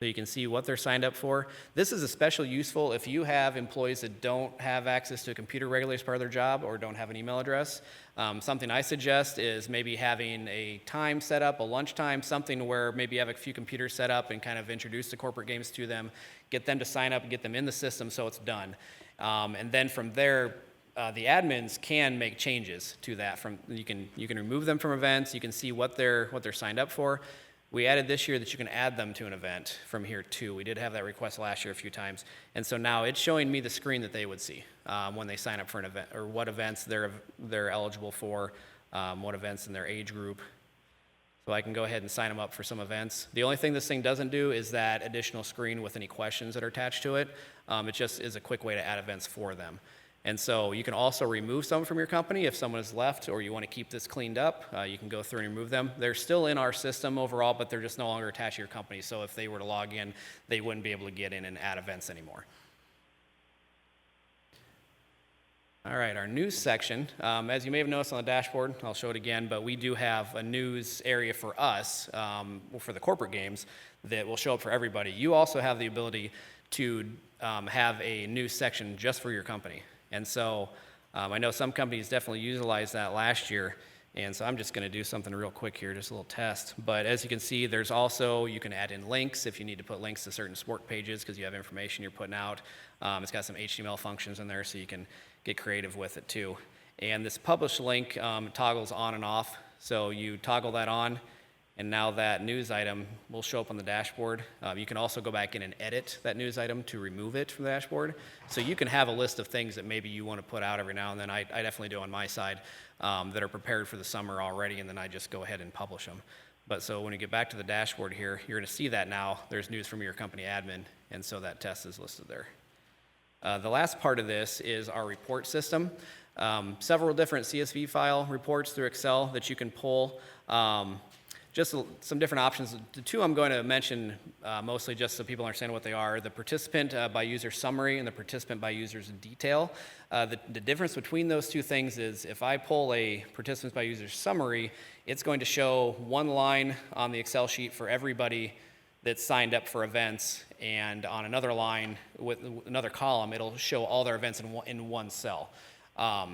So you can see what they're signed up for. This is especially useful if you have employees that don't have access to a computer regularly as part of their job or don't have an email address. Something I suggest is maybe having a time set up, a lunchtime, something where maybe you have a few computers set up and kind of introduce the corporate games to them, get them to sign up and get them in the system so it's done. And then from there, the admins can make changes to that. You can remove them from events. You can see what they're signed up for. We added this year that you can add them to an event from here too. We did have that request last year a few times. And so now it's showing me the screen that they would see when they sign up for an event, or what events they're eligible for, what events in their age group. So I can go ahead and sign them up for some events. The only thing this thing doesn't do is that additional screen with any questions that are attached to it. It just is a quick way to add events for them. And so you can also remove some from your company if someone has left or you want to keep this cleaned up. You can go through and remove them. They're still in our system overall, but they're just no longer attached to your company. So if they were to log in, they wouldn't be able to get in and add events anymore. All right, our news section. As you may have noticed on the dashboard, I'll show it again, but we do have a news area for us, for the corporate games, that will show up for everybody. You also have the ability to have a news section just for your company. And so I know some companies definitely utilized that last year, and so I'm just going to do something real quick here, just a little test. But as you can see, there's also, you can add in links if you need to put links to certain sport pages because you have information you're putting out. It's got some HTML functions in there, so you can get creative with it too. And this publish link toggles on and off, so you toggle that on, and now that news item will show up on the dashboard. You can also go back in and edit that news item to remove it from the dashboard. So you can have a list of things that maybe you want to put out every now and then. I definitely do on my side that are prepared for the summer already, and then I just go ahead and publish them. But so when you get back to the dashboard here, you're going to see that now there's news from your company admin, and so that test is listed there. The last part of this is our report system. Several different CSV file reports through Excel that you can pull. Just some different options. The two I'm going to mention mostly just so people understand what they are, the participant by user summary and the participant by user's detail. The difference between those two things is if I pull a participant by user summary, it's going to show one line on the Excel sheet for everybody that's signed up for events, and on another line with another column, it'll show all their events in one cell.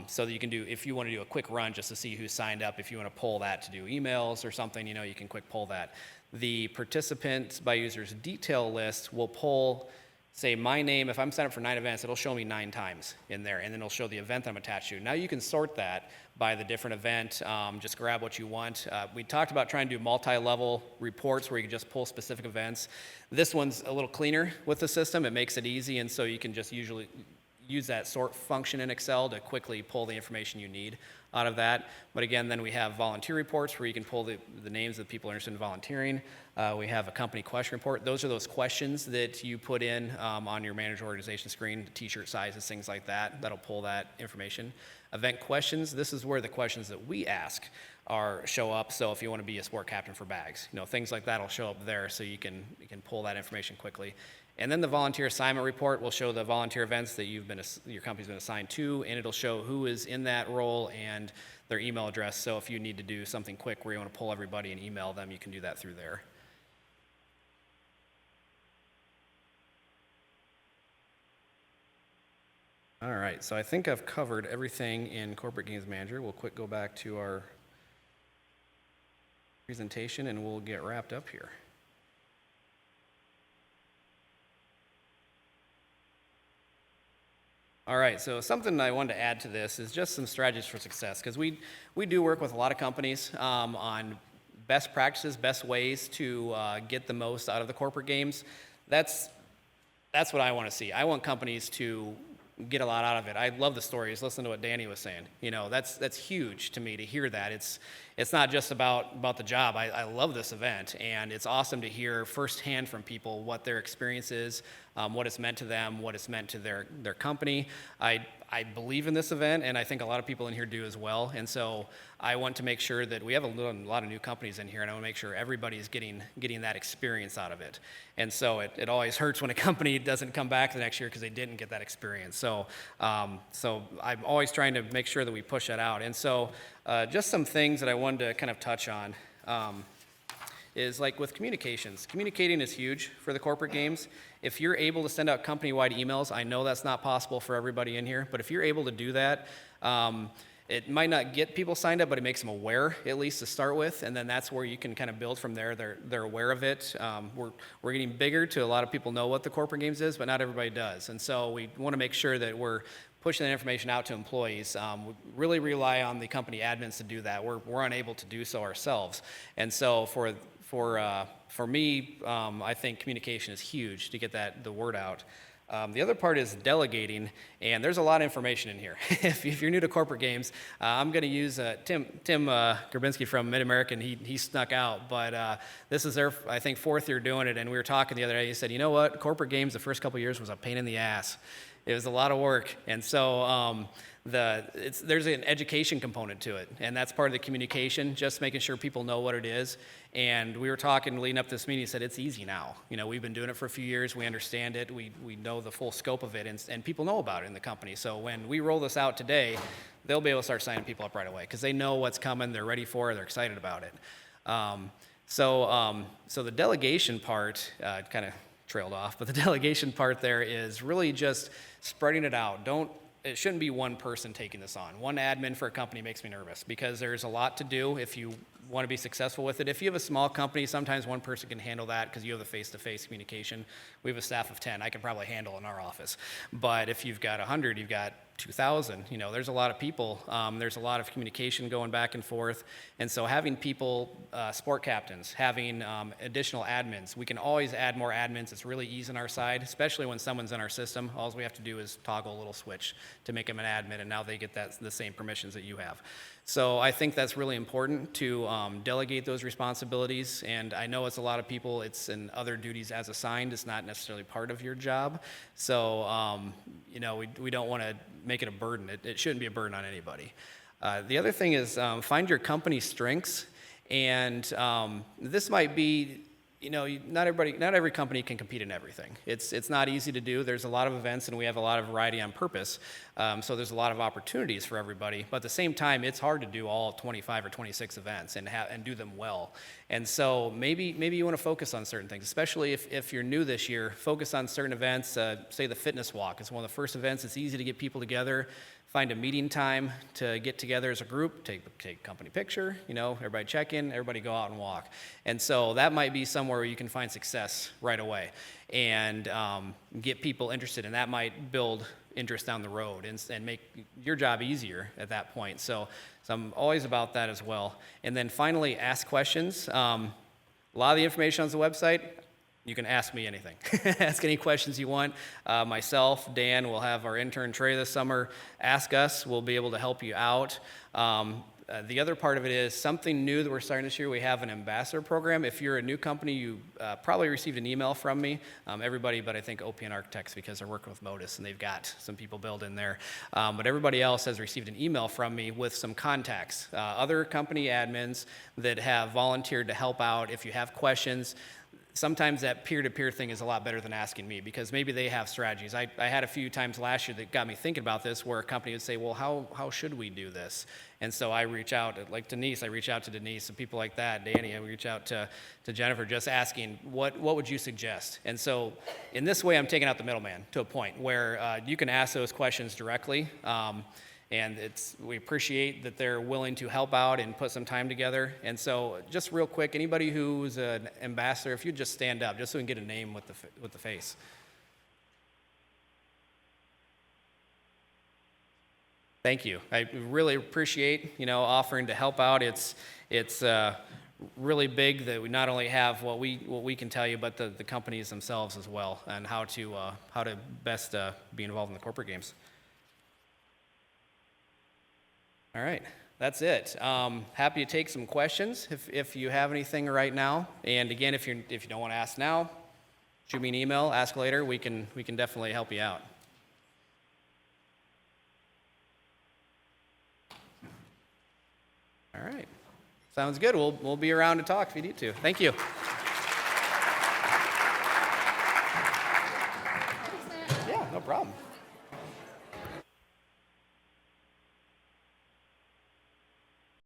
So that you can do, if you want to do a quick run just to see who signed up, if you want to pull that to do emails or something, you can quick pull that. The participants by users detail list will pull, say my name, if I'm signed up for 9 events, it'll show me 9 times in there, and then it'll show the event I'm attached to. Now you can sort that by the different event, just grab what you want. We talked about trying to do multi-level reports where you can just pull specific events. This one's a little cleaner with the system. It makes it easy, and so you can just usually use that sort function in Excel to quickly pull the information you need out of that. But again, then we have volunteer reports where you can pull the names of the people interested in volunteering. We have a company question report. Those are those questions that you put in on your manager organization screen, t-shirt sizes, things like that. That'll pull that information. Event questions, this is where the questions that we ask show up. So if you want to be a sport captain for bags, things like that will show up there so you can pull that information quickly. And then the volunteer assignment report will show the volunteer events that your company's been assigned to, and it'll show who is in that role and their email address. So if you need to do something quick where you want to pull everybody and email them, you can do that through there. All right, so I think I've covered everything in Corporate Games Manager. We'll quick go back to our presentation and we'll get wrapped up here. All right, so something I wanted to add to this is just some strategies for success, because we do work with a lot of companies on best practices, best ways to get the most out of the corporate games. That's what I want to see. I want companies to get a lot out of it. I love the stories. Listen to what Danny was saying. That's huge to me to hear that. It's not just about the job. I love this event, and it's awesome to hear firsthand from people what their experience is, what it's meant to them, what it's meant to their company. I believe in this event, and I think a lot of people in here do as well. And so I want to make sure that we have a lot of new companies in here, and I want to make sure everybody is getting that experience out of it. And so it always hurts when a company doesn't come back the next year because they didn't get that experience. So I'm always trying to make sure that we push that out. And so just some things that I wanted to kind of touch on is like with communications. Communicating is huge for the corporate games. If you're able to send out company-wide emails, I know that's not possible for everybody in here, but if you're able to do that, it might not get people signed up, but it makes them aware, at least to start with, and then that's where you can kind of build from there. They're aware of it. We're getting bigger to a lot of people know what the corporate games is, but not everybody does. And so we want to make sure that we're pushing that information out to employees. We really rely on the company admins to do that. We're unable to do so ourselves. And so for me, I think communication is huge to get the word out. The other part is delegating, and there's a lot of information in here. if you're new to corporate games, I'm going to use Tim Grabinski from Mid-American. He snuck out, but this is their, I think, 4th year doing it, and we were talking the other day. He said, you know what, corporate games the first couple years was a pain in the ass. It was a lot of work, and so there's an education component to it, and that's part of the communication, just making sure people know what it is. And we were talking leading up to this meeting. He said it's easy now. We've been doing it for a few years. We understand it. We know the full scope of it, and people know about it in the company. So when we roll this out today, they'll be able to start signing people up right away because they know what's coming. They're ready for it. They're excited about it. So the delegation part kind of trailed off, but the delegation part there is really just spreading it out. It shouldn't be one person taking this on. One admin for a company makes me nervous because there's a lot to do if you want to be successful with it. If you have a small company, sometimes one person can handle that because you have the face-to-face communication. We have a staff of 10. I can probably handle in our office. But if you've got 100, you've got 2,000. There's a lot of people. There's a lot of communication going back and forth. And so having people, sport captains, having additional admins, we can always add more admins. It's really easy on our side, especially when someone's in our system. All we have to do is toggle a little switch to make them an admin, and now they get the same permissions that you have. So I think that's really important to delegate those responsibilities. And I know it's a lot of people. It's in other duties as assigned. It's not necessarily part of your job. So, we don't want to make it a burden. It shouldn't be a burden on anybody. The other thing is find your company strengths. And this might be, not every company can compete in everything. It's not easy to do. There's a lot of events, and we have a lot of variety on purpose. So there's a lot of opportunities for everybody. But at the same time, it's hard to do all 25 or 26 events and do them well. And so maybe you want to focus on certain things, especially if you're new this year. Focus on certain events. Say the fitness walk is one of the first events. It's easy to get people together. Find a meeting time to get together as a group, take company picture, everybody check in, everybody go out and walk. And so that might be somewhere where you can find success right away and get people interested, and that might build interest down the road and make your job easier at that point. So I'm always about that as well. And then finally, ask questions. A lot of the information on the website, you can ask me anything. Ask any questions you want. Myself, Dan, will have our intern Trey this summer ask us. We'll be able to help you out. The other part of it is something new that we're starting this year. We have an ambassador program. If you're a new company, you probably received an email from me. Everybody but I think OPN Architects, because they're working with Motus and they've got some people built in there. But everybody else has received an email from me with some contacts. Other company admins that have volunteered to help out if you have questions. Sometimes that peer-to-peer thing is a lot better than asking me, because maybe they have strategies. I had a few times last year that got me thinking about this, where a company would say, well, how should we do this? And so I reach out, like Denise, I reach out to Denise and people like that, Danny, I reach out to Jennifer, just asking, what would you suggest? And so in this way, I'm taking out the middleman to a point where you can ask those questions directly. And we appreciate that they're willing to help out and put some time together. And so just real quick, anybody who's an ambassador, if you just stand up, just so we can get a name with the face. Thank you. I really appreciate, offering to help out. It's really big that we not only have what we can tell you, but the companies themselves as well, and how to best be involved in the corporate games. All right, that's it. Happy to take some questions if you have anything right now. And again, if you don't want to ask now, shoot me an email, ask later. We can definitely help you out. All right, sounds good. We'll be around to talk if you need to. Thank you. Yeah, no problem.